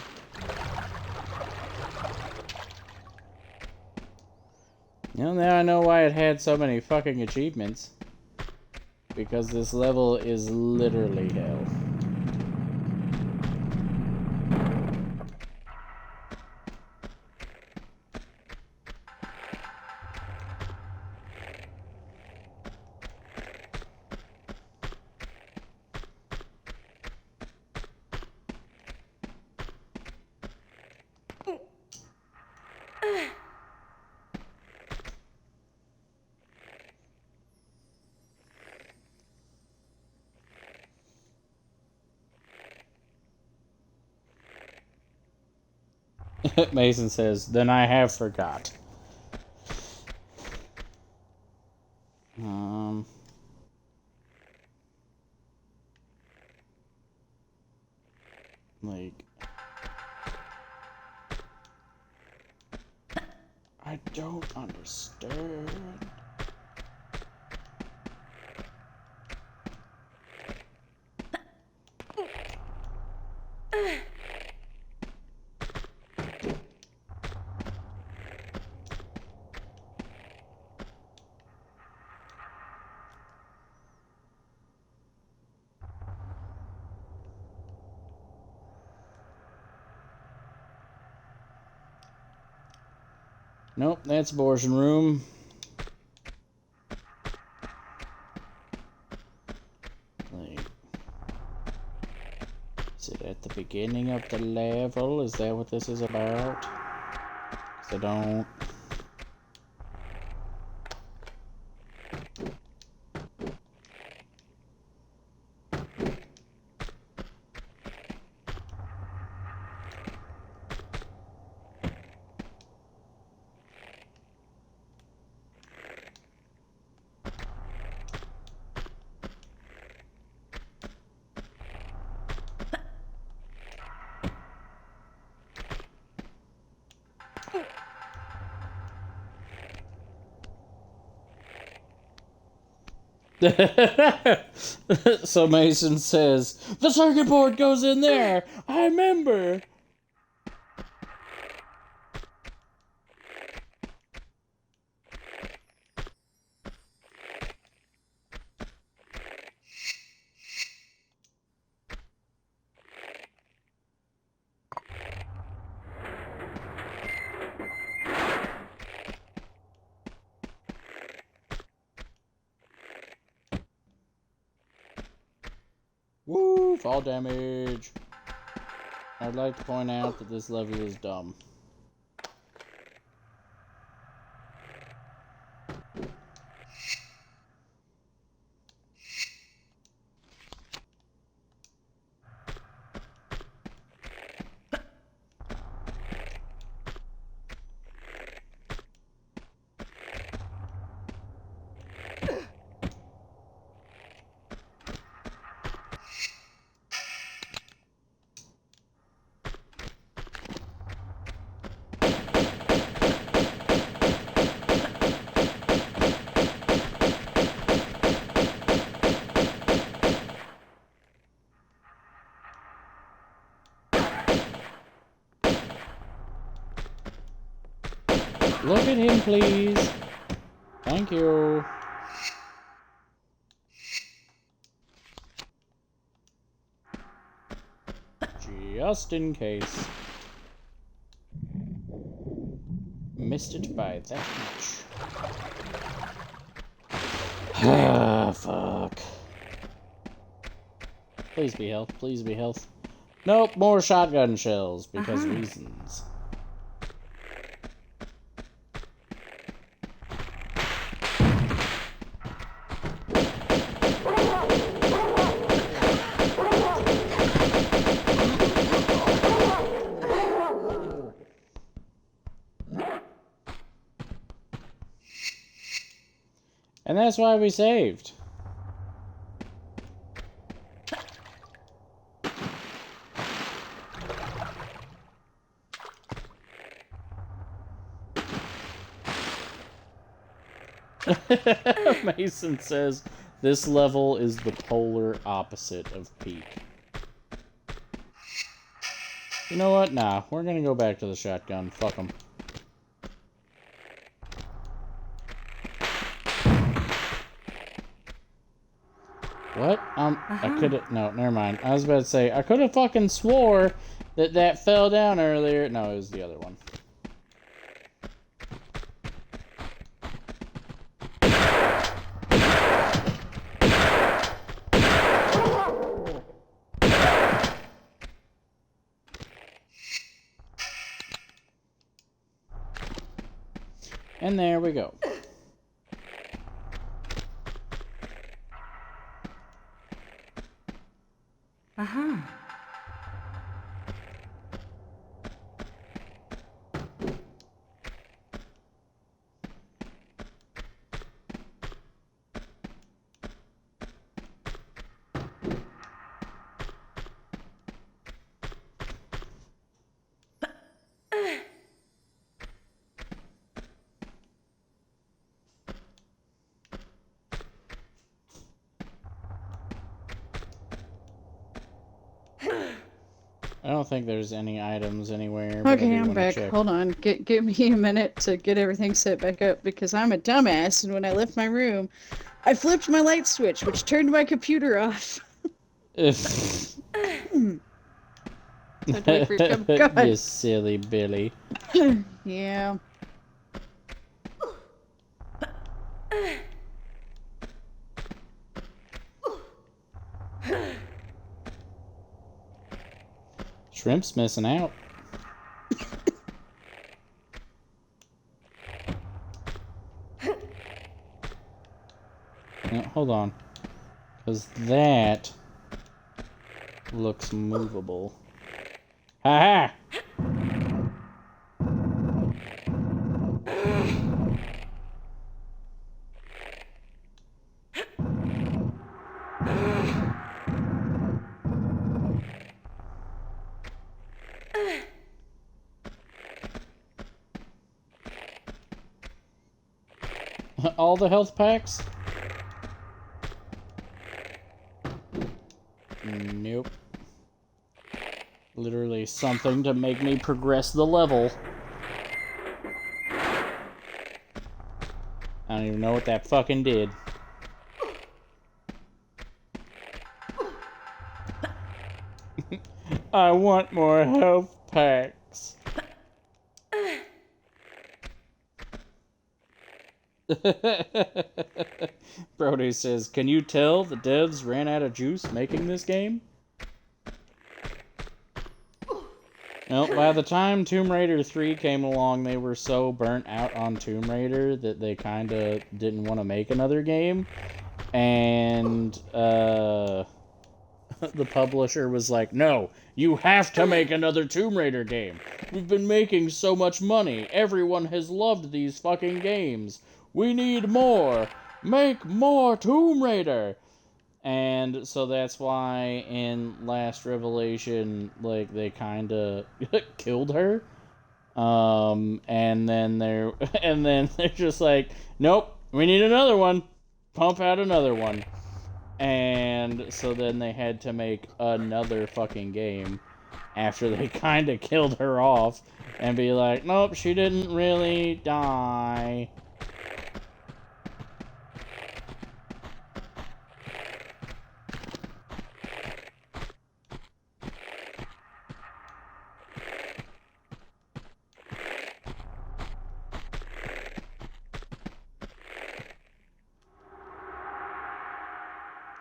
Now I know why it had so many fucking achievements. Because this level is literally hell. Mason says, "Then I have forgot." Like, I don't understand. Nope, that's abortion room. Like, is it at the beginning of the level? Is that what this is about? 'Cause I don't... So Mason says, the circuit board goes in there! I remember! Woo! Fall damage! I'd like to point out that this level is dumb. Look at him, please. Thank you. Just in case. Missed it by that much. Ah, fuck. Please be health. Please be health. Nope, more shotgun shells because reasons. And that's why we saved. Mason says this level is the polar opposite of Peak. You know what? Nah, we're gonna go back to the shotgun. Fuck them. What? I could've... No, never mind. I was about to say, I could've fucking swore that fell down earlier. No, it was the other one. And there we go. I don't think there's any items anywhere. But Okay, I do I'm wanna back. check. Hold on. Give me a minute to get everything set back up because I'm a dumbass, and when I left my room, I flipped my light switch, which turned my computer off. Had to wait for it to come. God. You silly Billy. Yeah. Shrimp's missing out. No, hold on. Because that looks movable. Ha ha! All the health packs? Literally something to make me progress the level. I don't even know what that fucking did. I want more health packs. Brody says, can you tell the devs ran out of juice making this game? Well, by the time Tomb Raider 3 came along, they were so burnt out on Tomb Raider that they kind of didn't want to make another game. And, the publisher was like, no, you have to make another Tomb Raider game. We've been making so much money. Everyone has loved these fucking games. We need more. Make more Tomb Raider. And so that's why in Last Revelation, like, they kind of killed her. And then they're just like, nope, we need another one. Pump out another one. And so then they had to make another fucking game after they kind of killed her off and be like, nope, she didn't really die.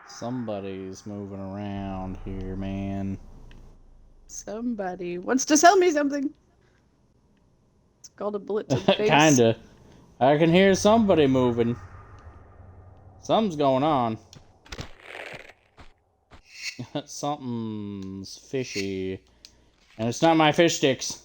Somebody's moving around here, man. Somebody wants to sell me something. It's called a bullet to the face. Kinda. I can hear somebody moving. Something's going on. Something's fishy. And it's not my fish sticks.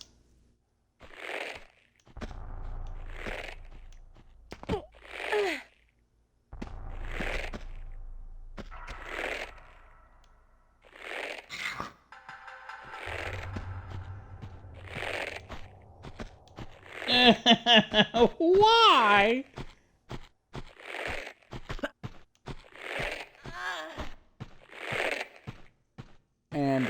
Why? And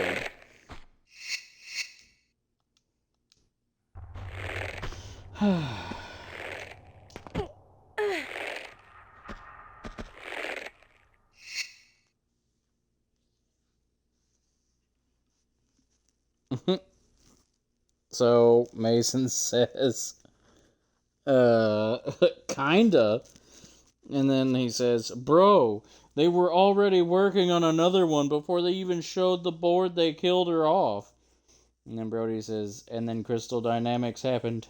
so Mason says, kinda. And then he says, bro, they were already working on another one before they even showed the board they killed her off. And then Brody says, and then Crystal Dynamics happened.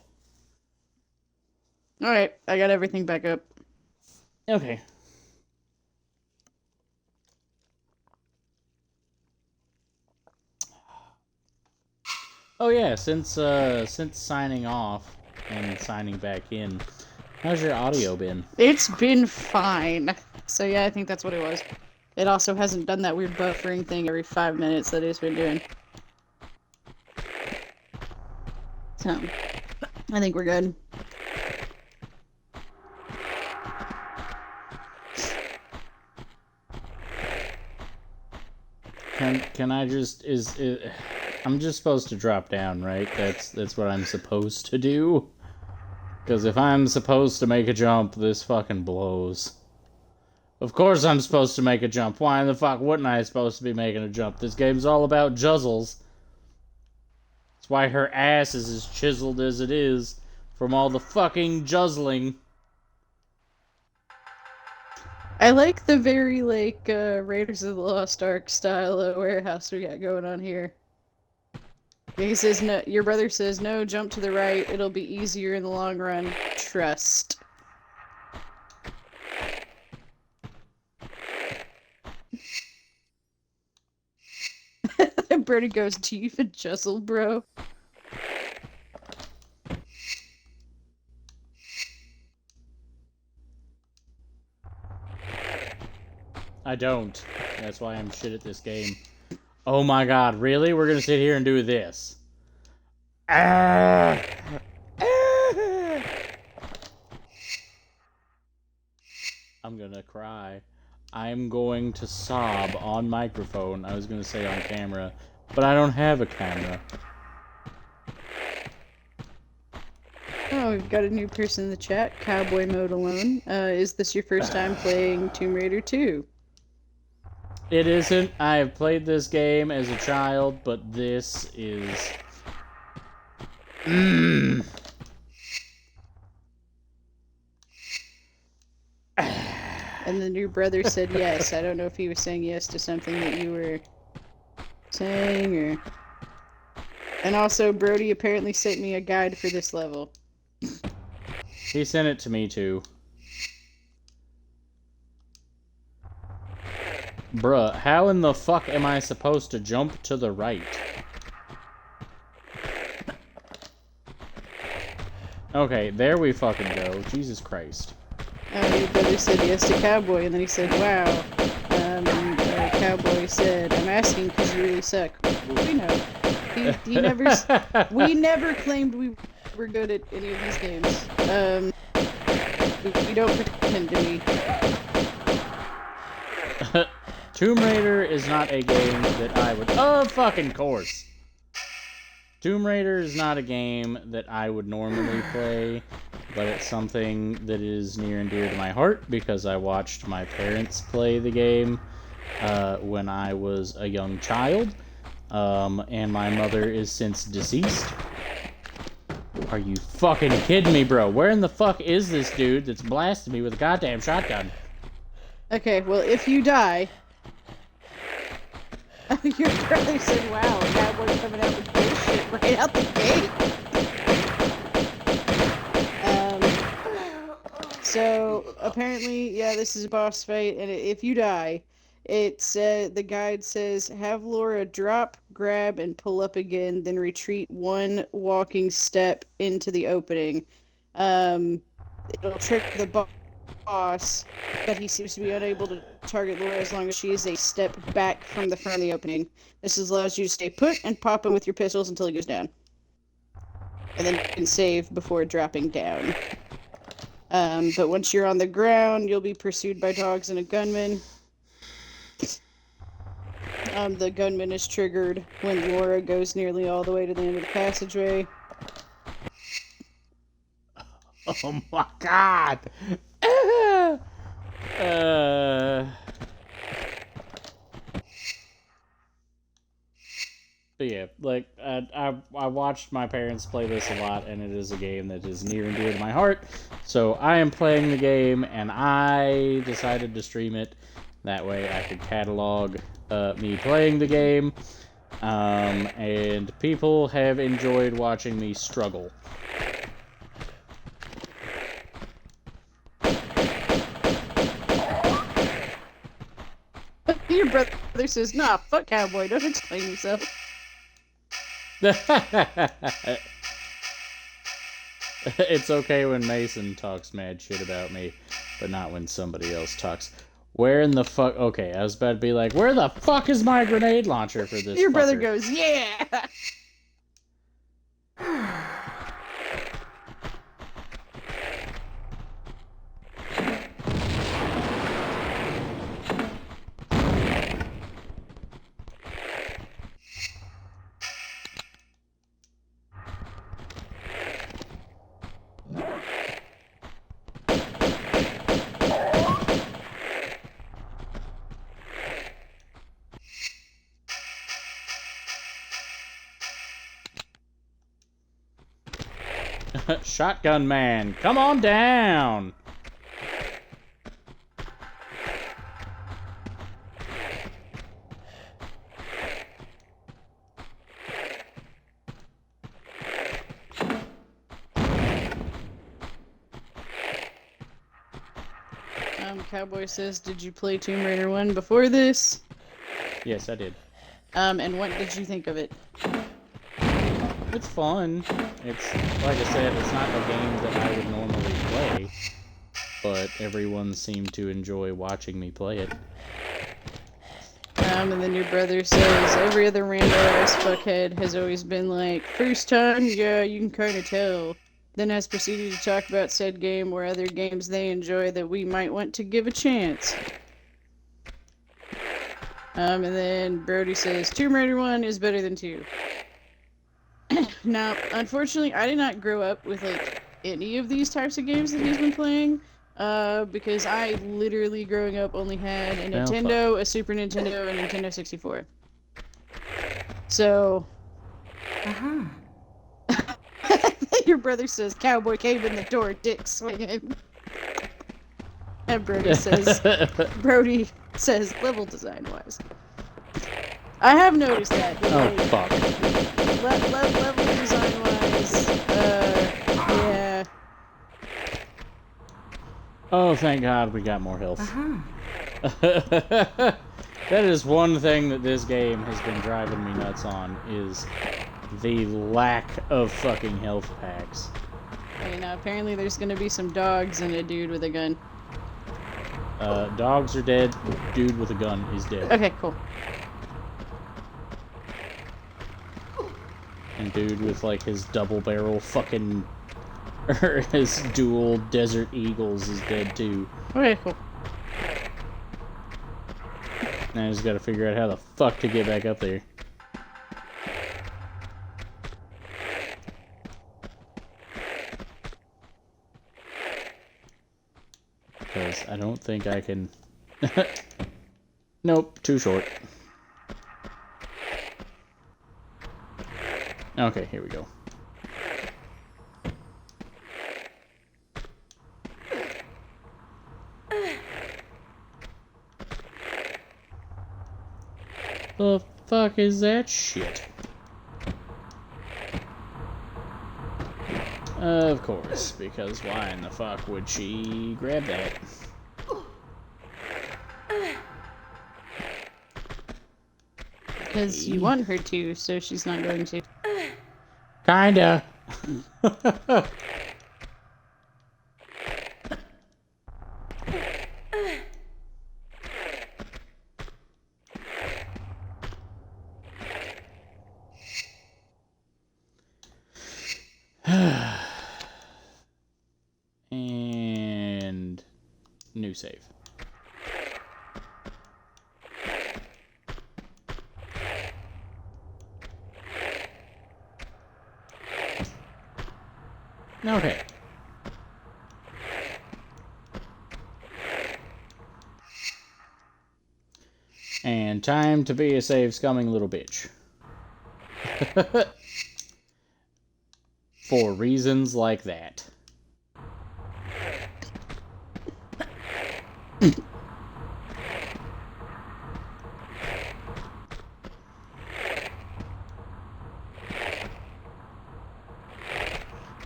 Alright, I got everything back up. Okay. Oh yeah, since signing off and signing back in, how's your audio been? It's been fine. So yeah, I think that's what it was. It also hasn't done that weird buffering thing every 5 minutes that it's been doing. So, I think we're good. Can I just I'm just supposed to drop down, right? That's what I'm supposed to do. Because if I'm supposed to make a jump, this fucking blows. Of course I'm supposed to make a jump. Why in the fuck wouldn't I supposed to be making a jump? This game's all about juzzles. That's why her ass is as chiseled as it is from all the fucking juzzling. I like the very, like, Raiders of the Lost Ark style of warehouse we got going on here. He says, no, your brother says, no, jump to the right. It'll be easier in the long run. Trust. Brody goes, do you even juzzle, bro? I don't. That's why I'm shit at this game. Oh my god, really? We're gonna sit here and do this. I'm gonna cry. I'm going to sob on microphone. I was gonna say on camera, But I don't have a camera. Oh, we've got a new person in the chat. Cowboy Mode Alone. Is this your first time playing Tomb Raider 2? It isn't. I have played this game as a child, but this is... And the new brother said yes. I don't know if he was saying yes to something that you were saying, or... And also, Brody apparently sent me a guide for this level. He sent it to me, too. Bruh, how in the fuck am I supposed to jump to the right? Okay, there we fucking go. Jesus Christ. Your brother said yes to Cowboy, and then he said, wow. Cowboy said, I'm asking because you really suck. Well, we know. He never... we never claimed we were good at any of these games. We don't pretend to be. Tomb Raider is not a game that I would... Oh, fucking course! Tomb Raider is not a game that I would normally play, but it's something that is near and dear to my heart because I watched my parents play the game when I was a young child, and my mother is since deceased. Are you fucking kidding me, bro? Where in the fuck is this dude that's blasting me with a goddamn shotgun? Okay, well, if you die... Your brother said, wow, Cowboy coming out with bullshit right out the gate. So, apparently, yeah, this is a boss fight, and if you die, the guide says, have Laura drop, grab, and pull up again, then retreat one walking step into the opening. It'll trick the boss, but he seems to be unable to target Laura as long as she is a step back from the front of the opening. This allows you to stay put and pop him with your pistols until he goes down. And then you can save before dropping down. But once you're on the ground, you'll be pursued by dogs and a gunman. The gunman is triggered when Laura goes nearly all the way to the end of the passageway. Oh my god! But yeah, like, I watched my parents play this a lot, and it is a game that is near and dear to my heart. So I am playing the game, and I decided to stream it. That way I could catalog me playing the game. And people have enjoyed watching me struggle. Your brother says, nah, fuck Cowboy, don't explain yourself. It's okay when Mason talks mad shit about me, but not when somebody else talks. Where in the fuck... Okay, I was about to be like, where the fuck is my grenade launcher for this Your brother fucker? goes, yeah! Shotgun man, come on down! Cowboy says, did you play Tomb Raider 1 before this? Yes, I did. And what did you think of it? It's fun. It's, like I said, it's not a game that I would normally play, but everyone seemed to enjoy watching me play it. And then your brother says, every other rando-ass fuckhead has always been like, first time, yeah, you can kinda tell. Then has proceeded to talk about said game or other games they enjoy that we might want to give a chance. And then Brody says Tomb Raider 1 is better than 2. Now, unfortunately, I did not grow up with like any of these types of games that he's been playing. Because I literally growing up only had a Nintendo, a Super Nintendo, and a Nintendo 64. So. Your brother says cowboy came in the door, dick swinging. And Brody says level design wise. I have noticed that. Oh fuck. Level design wise, yeah. Oh, thank God we got more health. That is one thing that this game has been driving me nuts on, is the lack of fucking health packs. Okay, now apparently there's gonna be some dogs and a dude with a gun. Dogs are dead. Dude with a gun is dead. Okay, cool. And dude with like his double barrel fucking, or his dual Desert Eagles is dead too. Okay, cool. Now I just gotta figure out how the fuck to get back up there. Because I don't think I can... Nope, too short. Okay, here we go. The fuck is that shit? Of course, because why in the fuck would she grab that? Because you want her to, so she's not going to. Kinda. And new save. Okay. And time to be a save scumming little bitch. For reasons like that.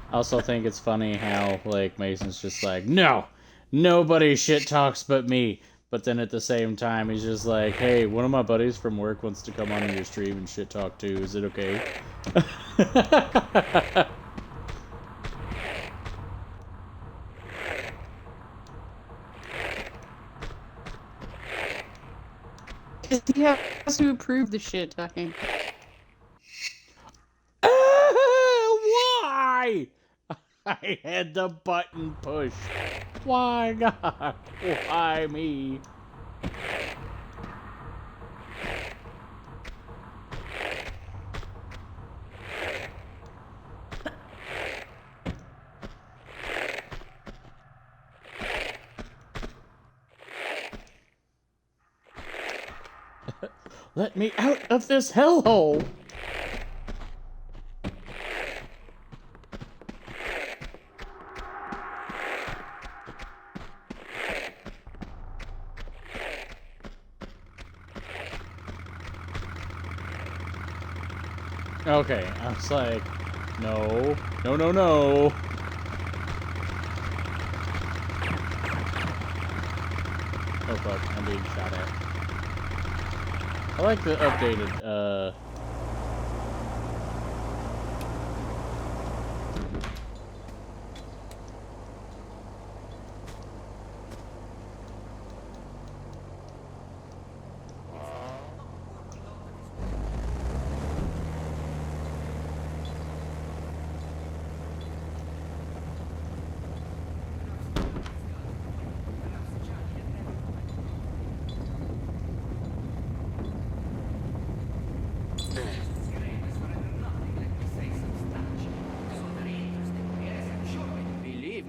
I also think it's funny how, like, Mason's just like, no, nobody shit talks but me. But then at the same time, he's just like, hey, one of my buddies from work wants to come on your stream and shit talk too. Is it okay? He has to approve the shit talking. Why? I had the button pushed. Why God? Why me? Let me out of this hellhole! Okay, I was like, no, no, no, no. Oh fuck, I'm being shot at. I like the updated,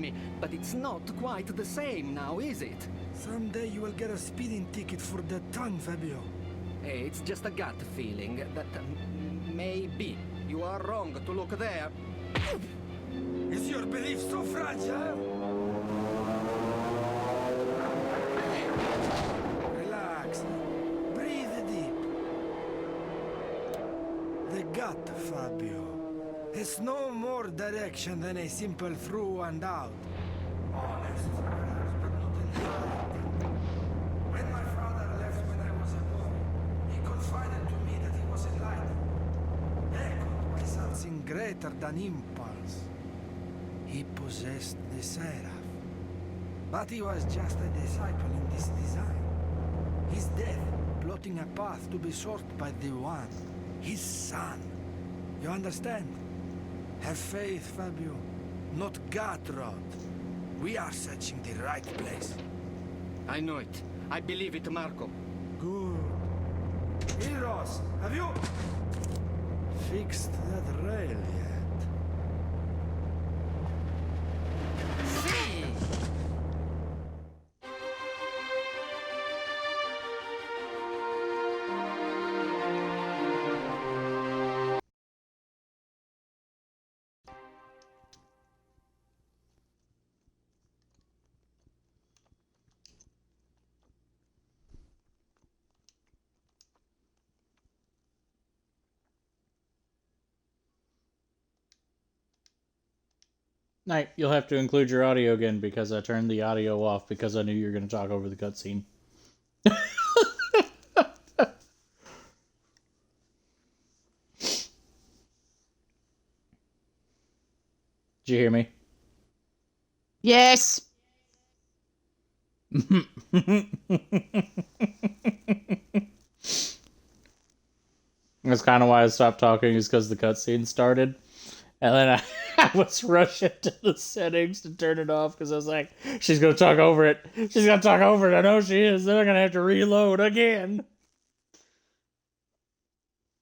me, but it's not quite the same now, is it? Someday you will get a speeding ticket for that tongue, Fabio. Hey, it's just a gut feeling that maybe you are wrong to look there. Is your belief so fragile? Relax. Breathe deep. The gut, Fabio. Has no more direction than a simple through and out. Honest, perhaps, but not entirely. When my father left when I was a boy, he confided to me that he was enlightened, echoed by something greater than impulse. He possessed the Seraph. But he was just a disciple in this design. His death, plotting a path to be sought by the One, his son. You understand? Have faith, Fabio. Not God-rod. We are searching the right place. I know it. I believe it, Marco. Good. Heroes, have you fixed that rail yet? See! Night, you'll have to include your audio again because I turned the audio off because I knew you were going to talk over the cutscene. Did you hear me? Yes. That's kind of why I stopped talking, is because the cutscene started. And then I was rushing to the settings to turn it off because I was like, she's going to talk over it. She's going to talk over it. I know she is. Then I'm going to have to reload again.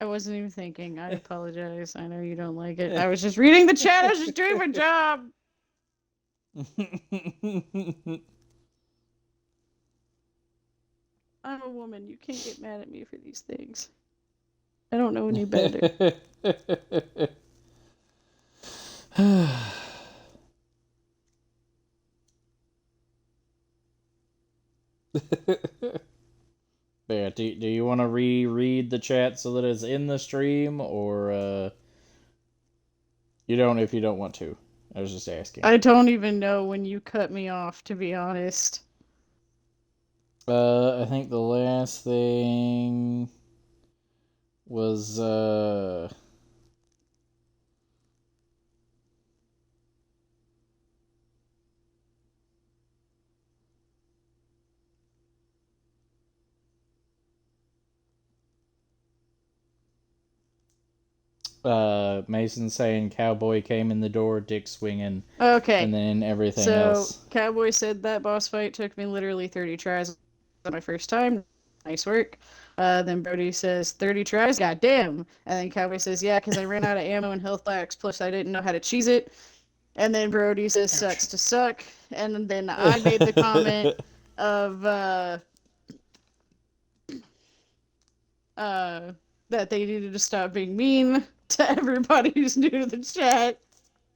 I wasn't even thinking. I apologize. I know you don't like it. I was just reading the chat. I was just doing my job. I'm a woman. You can't get mad at me for these things. I don't know any better. Yeah, do you want to reread the chat so that it's in the stream, or you don't if you don't want to? I was just asking. I don't even know when you cut me off, to be honest. I think the last thing was Mason saying Cowboy came in the door, dick swinging. Okay. And then everything else. So, Cowboy said that boss fight took me literally 30 tries on my first time. Nice work. Then Brody says, 30 tries? Goddamn. And then Cowboy says, yeah, because I ran out of ammo and health packs, plus I didn't know how to cheese it. And then Brody says, sucks to suck. And then I made the comment of, that they needed to stop being mean to everybody who's new to the chat.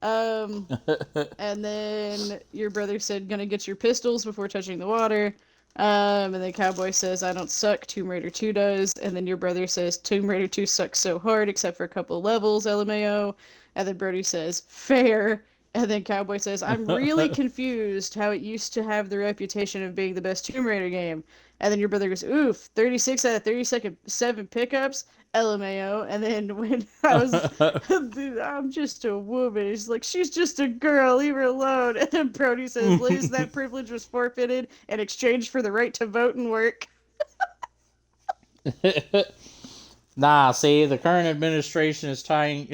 And then your brother said, gonna get your pistols before touching the water. And then Cowboy says, I don't suck, Tomb Raider 2 does. And then your brother says, Tomb Raider 2 sucks so hard, except for a couple of levels, LMAO. And then Brody says, fair. And then Cowboy says, I'm really confused how it used to have the reputation of being the best Tomb Raider game. And then your brother goes, oof, 36 out of 37 pickups, LMAO. And then when I was, I'm just a woman. He's like, she's just a girl, leave her alone. And then Brody says, Liz, that privilege was forfeited in exchange for the right to vote and work. Nah, see, the current administration is trying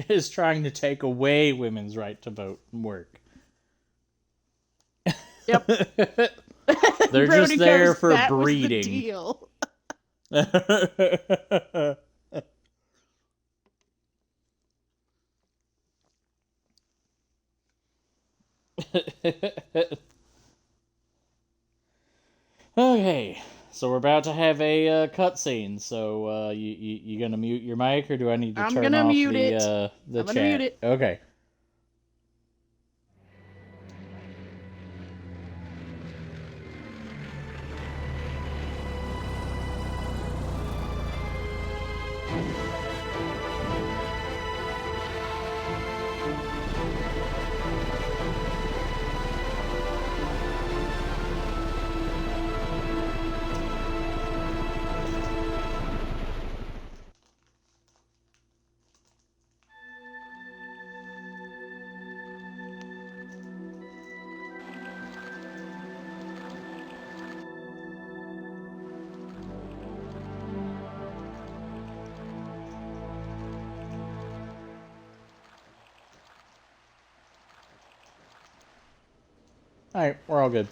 to take away women's right to vote and work. Yep. They're just there for that breeding. Was the deal. Okay, so we're about to have a cutscene. So you gonna mute your mic, or do I need to I'm turn gonna off mute the it. the I'm chat? gonna mute it. Okay. Alright, we're all good.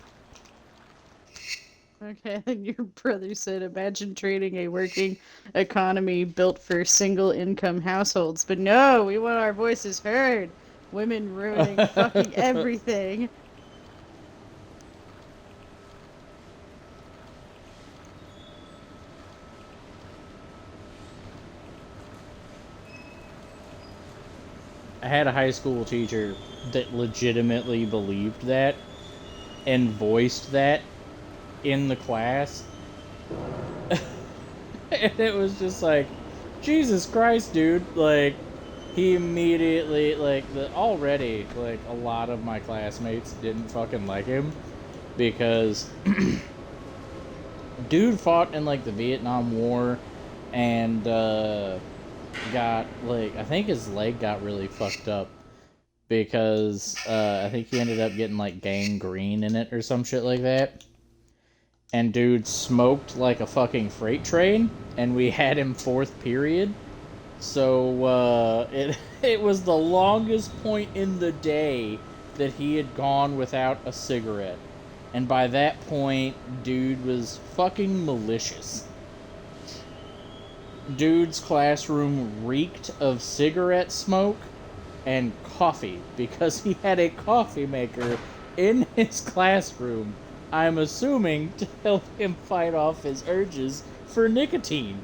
Okay, and your brother said, imagine trading a working economy built for single income households. But no, we want our voices heard. Women ruining fucking everything. I had a high school teacher that legitimately believed that and voiced that in the class. And it was just like, Jesus Christ, dude. Like, he immediately, like, already, like, a lot of my classmates didn't fucking like him because dude fought in, like, the Vietnam War and, got, like, I think his leg got really fucked up because, I think he ended up getting, like, gangrene in it or some shit like that. And dude smoked like a fucking freight train, and we had him fourth period. So, it was the longest point in the day that he had gone without a cigarette. And by that point, dude was fucking malicious. Dude's classroom reeked of cigarette smoke and coffee because he had a coffee maker in his classroom, I'm assuming to help him fight off his urges for nicotine.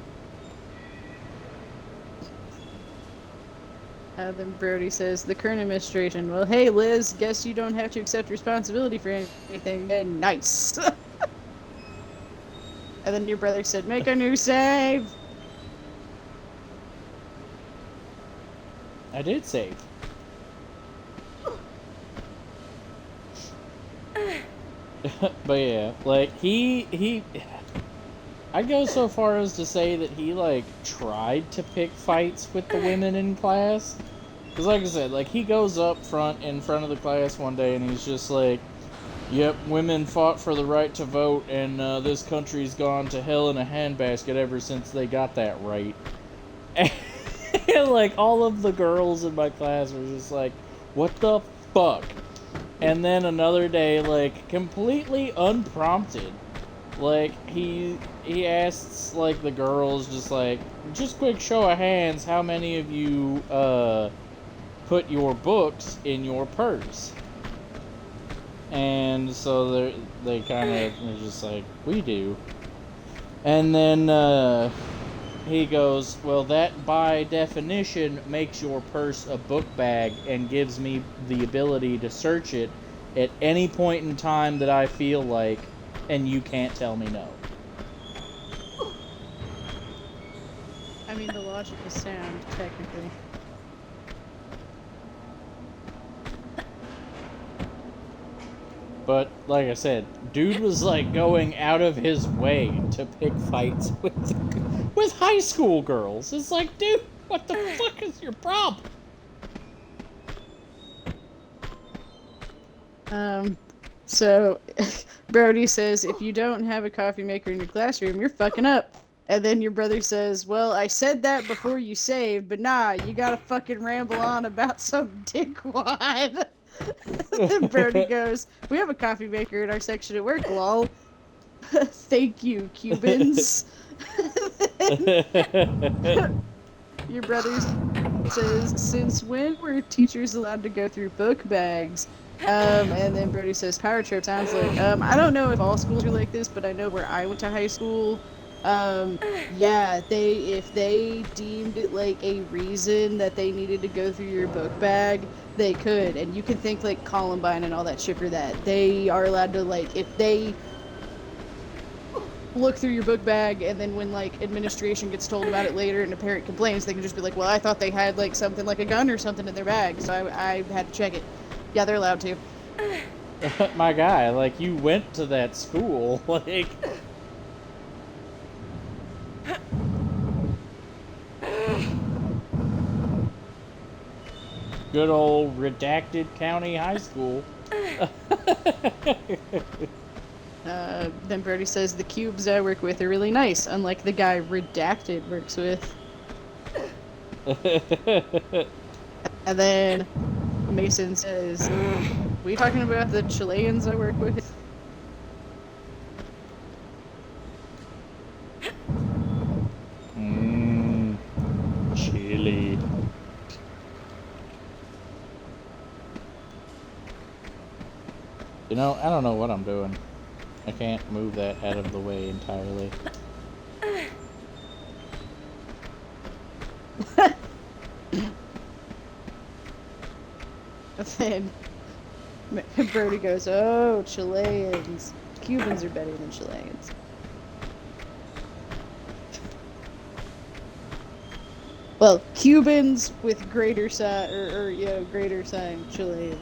Then Brody says, the current administration, well, hey, Liz, guess you don't have to accept responsibility for anything. And nice. And then your brother said, make a new save. I did save. But yeah, like, I'd go so far as to say that he, like, tried to pick fights with the women in class. Because, like I said, like, he goes up in front of the class one day, and he's just like, yep, women fought for the right to vote, and this country's gone to hell in a handbasket ever since they got that right. And, like, all of the girls in my class were just like, what the fuck? And then another day, like, completely unprompted, like, he asks, like, the girls, just quick show of hands, how many of you, put your books in your purse? And so they kind of, they're just like, we do. And then, he goes, well, that by definition makes your purse a book bag and gives me the ability to search it at any point in time that I feel like, and you can't tell me no. I mean, the logic is sound, technically. But, like I said, dude was, like, going out of his way to pick fights with high school girls. It's like, dude, what the fuck is your problem? So, Brody says, if you don't have a coffee maker in your classroom, you're fucking up. And then your brother says, well, I said that before you saved, but nah, you gotta fucking ramble on about some dickwad. Then Brody goes, we have a coffee maker in our section at work, lol. Thank you, Cubans. Your brother says, since when were teachers allowed to go through book bags? And then Brody says, power trip sounds like, I don't know if all schools are like this, but I know where I went to high school, yeah, if they deemed it like a reason that they needed to go through your book bag, they could. And you can thank like Columbine and all that shit for that. They are allowed to, like, if they look through your book bag and then when like administration gets told about it later and a parent complains, they can just be like, well, I thought they had like something like a gun or something in their bag, so I had to check it. Yeah, they're allowed to. My guy, like, you went to that school, like... Good old redacted county high school. Then Brody says the cubes I work with are really nice, unlike the guy Redacted works with. And then Mason says, "We talking about the Chileans I work with?" Chile. You know, I don't know what I'm doing. I can't move that out of the way entirely. And then Brody goes, "Oh, Chileans. Cubans are better than Chileans." Well, Cubans with greater sign, or greater sign, Chileans.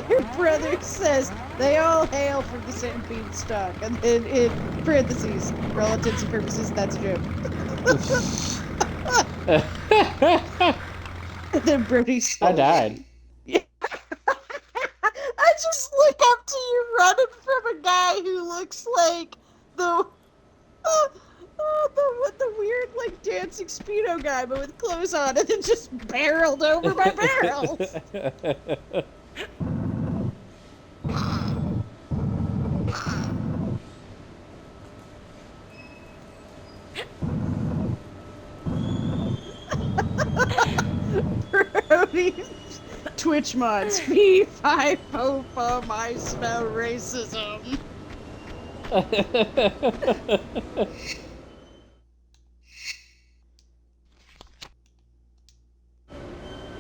Your brother says they all hail from the same beanstalk, and then in parentheses, for all intents and purposes, that's a joke. And then Brody I died. I just look up to you running from a guy who looks like the weird like dancing Speedo guy, but with clothes on, and then just barreled over my barrels. Brody, Twitch mods, P5 I smell racism.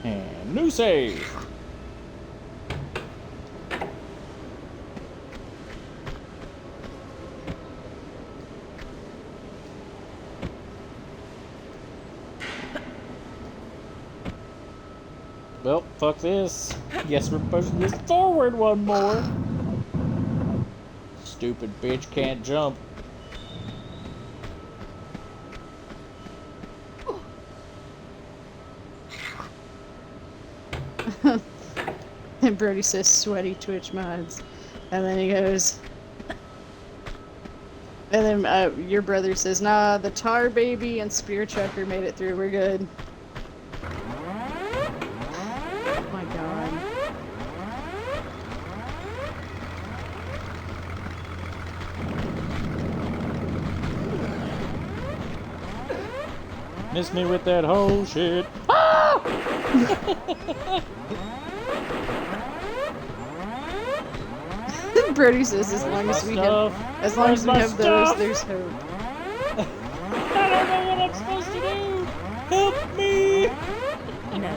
And new save. Well, fuck this. Guess we're pushing this forward one more. Stupid bitch can't jump. And Brody says sweaty Twitch mods. And then he goes... And then your brother says, nah, the Tar Baby and Spear Chucker made it through, we're good. Oh my god. Miss me with that whole shit. Brody says, as long as we have those, there's hope. I don't know what I'm supposed to do. Help me. No.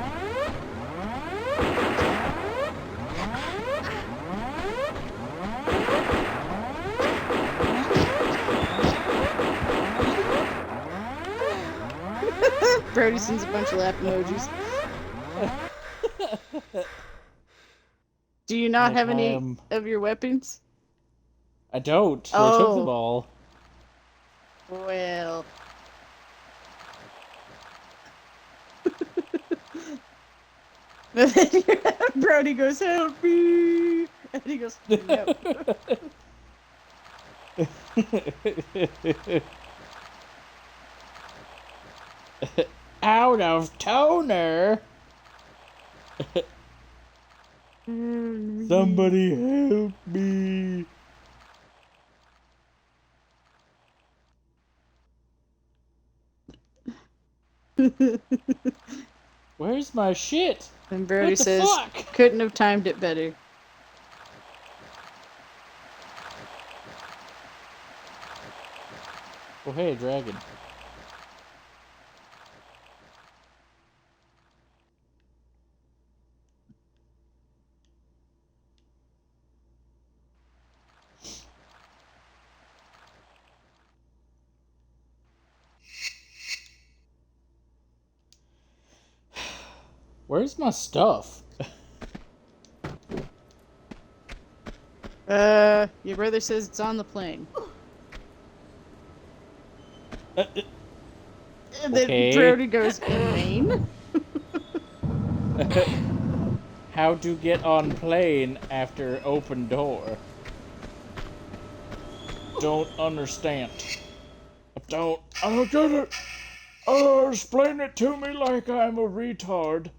Brody sends a bunch of laugh emojis. Do you not have any of your weapons? I don't. They took them all. Well. Brody goes, help me! And he goes, no. Out of toner. Somebody help me. Where's my shit? And Brody What the says, fuck? couldn't have timed it better. Oh, hey, dragon. Where's my stuff? Your brother says it's on the plane. And then Okay. Brody goes, plane? How to get on plane after open door? Don't understand. I don't get it. Explain it to me like I'm a retard.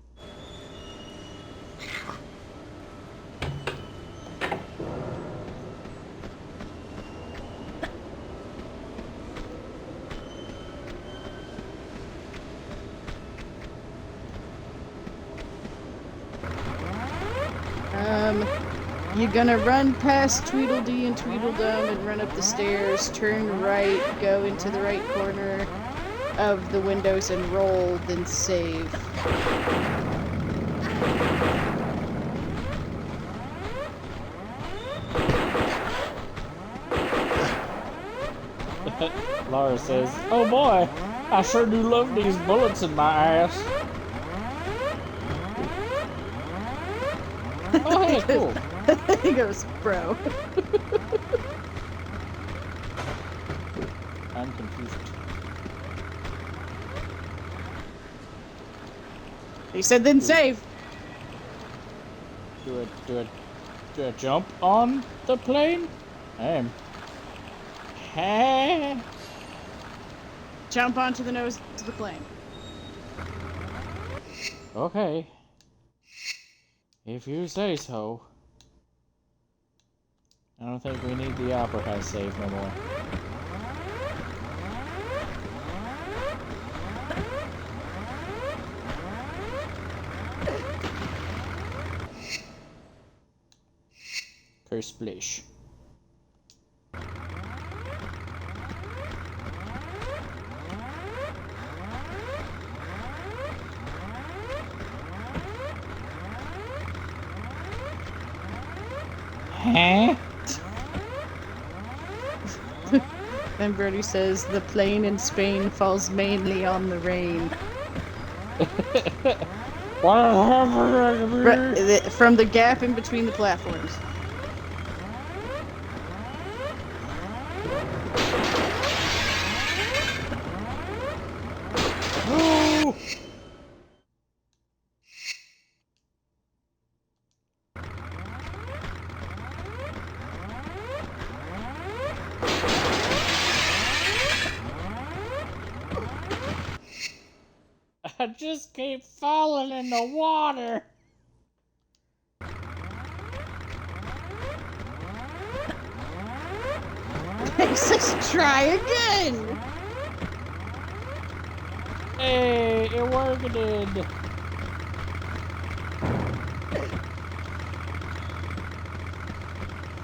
You're gonna run past Tweedledee and Tweedledum and run up the stairs, turn right, go into the right corner of the windows and roll, then save. Laura says, "Oh boy, I sure do love these bullets in my ass." Oh, hey, cool. He goes, bro. I'm confused. He said then save. Do I jump on the plane? I am. Hey. Jump onto the nose of the plane. Okay. If you say so. I don't think we need the Opera House save no more. Curse Splish. Huh? Then Brody says the plane in Spain falls mainly on the rain. From the gap in between the platforms. Ooh. I just keep falling in the water. Let's try again. Hey, it worked.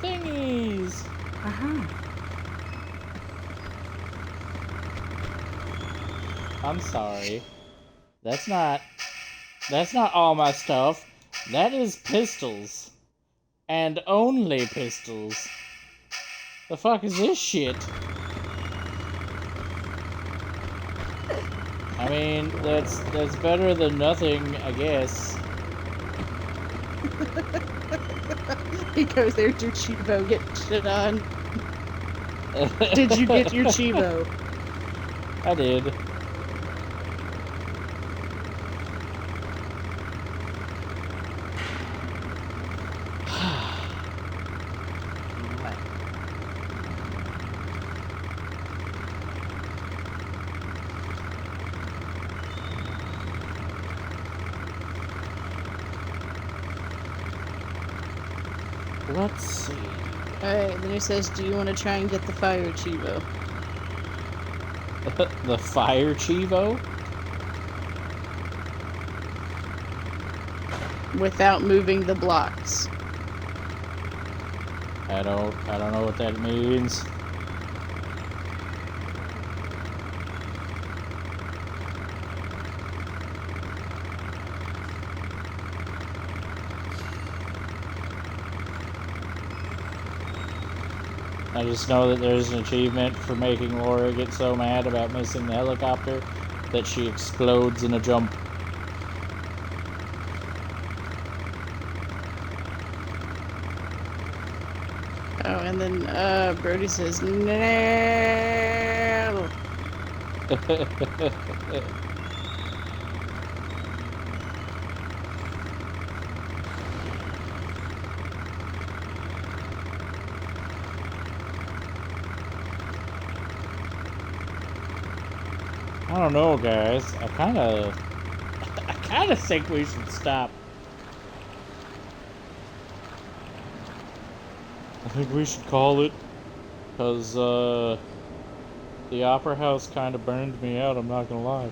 Thingies. I'm sorry. That's not all my stuff. That is pistols. And only pistols. The fuck is this shit? I mean, that's better than nothing, I guess. He goes, there's your Chivo getting shit on. Did you get your Chivo? I did. Let's see. Alright, then he says, do you want to try and get the fire Chivo? The fire Chivo? without moving the blocks. I don't know what that means. I just know that there's an achievement for making Laura get so mad about missing the helicopter that she explodes in a jump. Oh, and then Brody says, no. I don't know, guys. I kind of think we should stop. I think we should call it, because the Opera House kind of burned me out, I'm not gonna lie.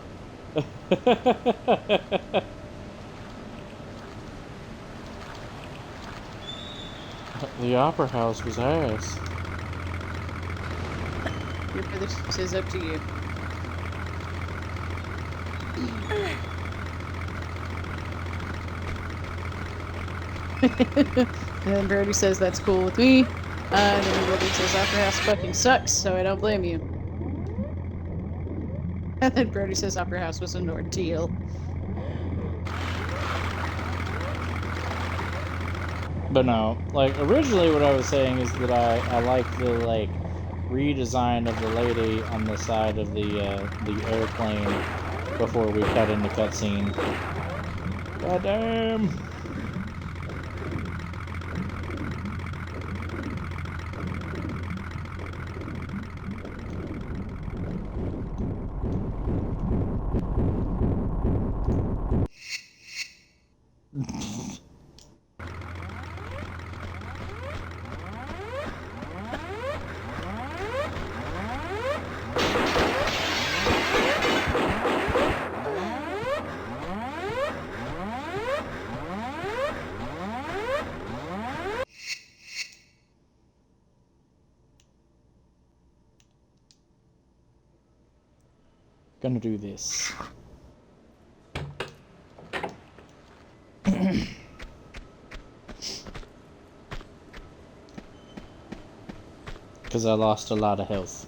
The Opera House was ass. Your brother says up to you. And then Brody says that's cool with me. And then Brody says Opera House fucking sucks, so I don't blame you. And then Brody says Opera House was an ordeal. But no, like, originally what I was saying is that I like the, like, redesign of the lady on the side of the airplane before we cut into cutscene. God damn! Gonna do this. Because I lost a lot of health.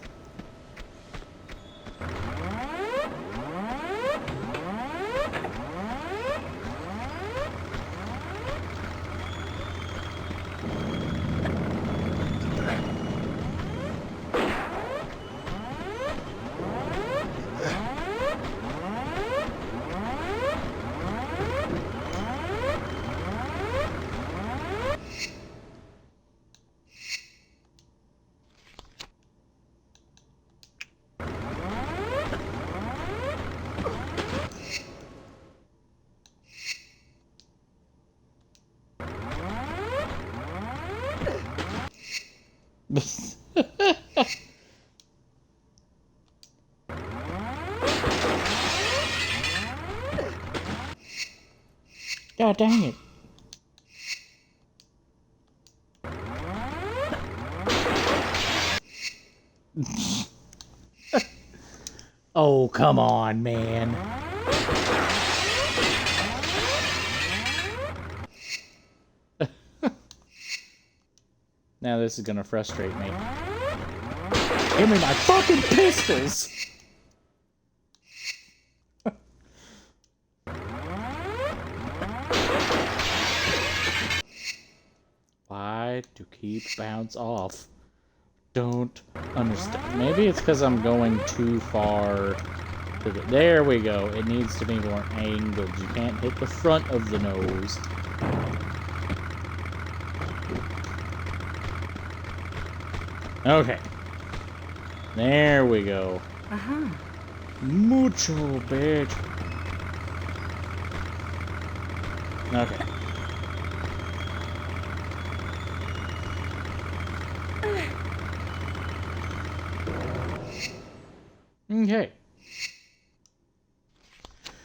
God dang it. Oh, come on, man. Now this is gonna frustrate me. Give me my fucking pistols! Why to keep bounce off? Don't understand. Maybe it's because I'm going too far to the... There we go. It needs to be more angled. You can't hit the front of the nose. Okay. There we go. Uh-huh. Mucho, bitch. Okay. Okay.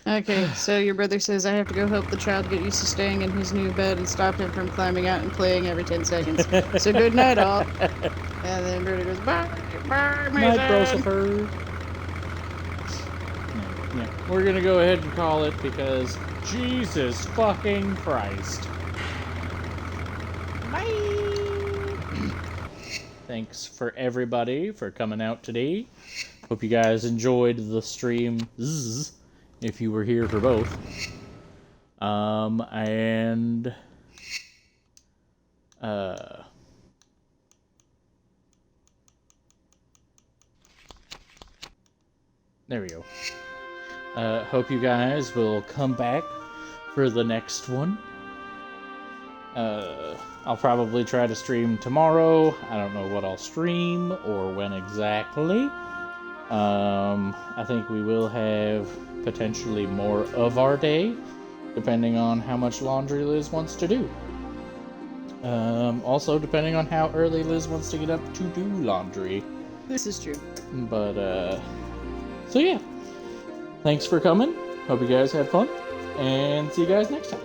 Okay, so your brother says I have to go help the child get used to staying in his new bed and stop him from climbing out and playing every 10 seconds. So good night, all. And then Brody goes, bye, bye, my Night, son. Brosifer. Yeah, we're gonna go ahead and call it because Jesus fucking Christ. Bye. Thanks for everybody for coming out today. Hope you guys enjoyed the stream. Zzz, if you were here for both. And there we go. Hope you guys will come back for the next one. I'll probably try to stream tomorrow. I don't know what I'll stream or when exactly. I think we will have potentially more of our day, depending on how much laundry Liz wants to do. Also, depending on how early Liz wants to get up to do laundry. This is true. But, so yeah. Thanks for coming. Hope you guys had fun. And see you guys next time.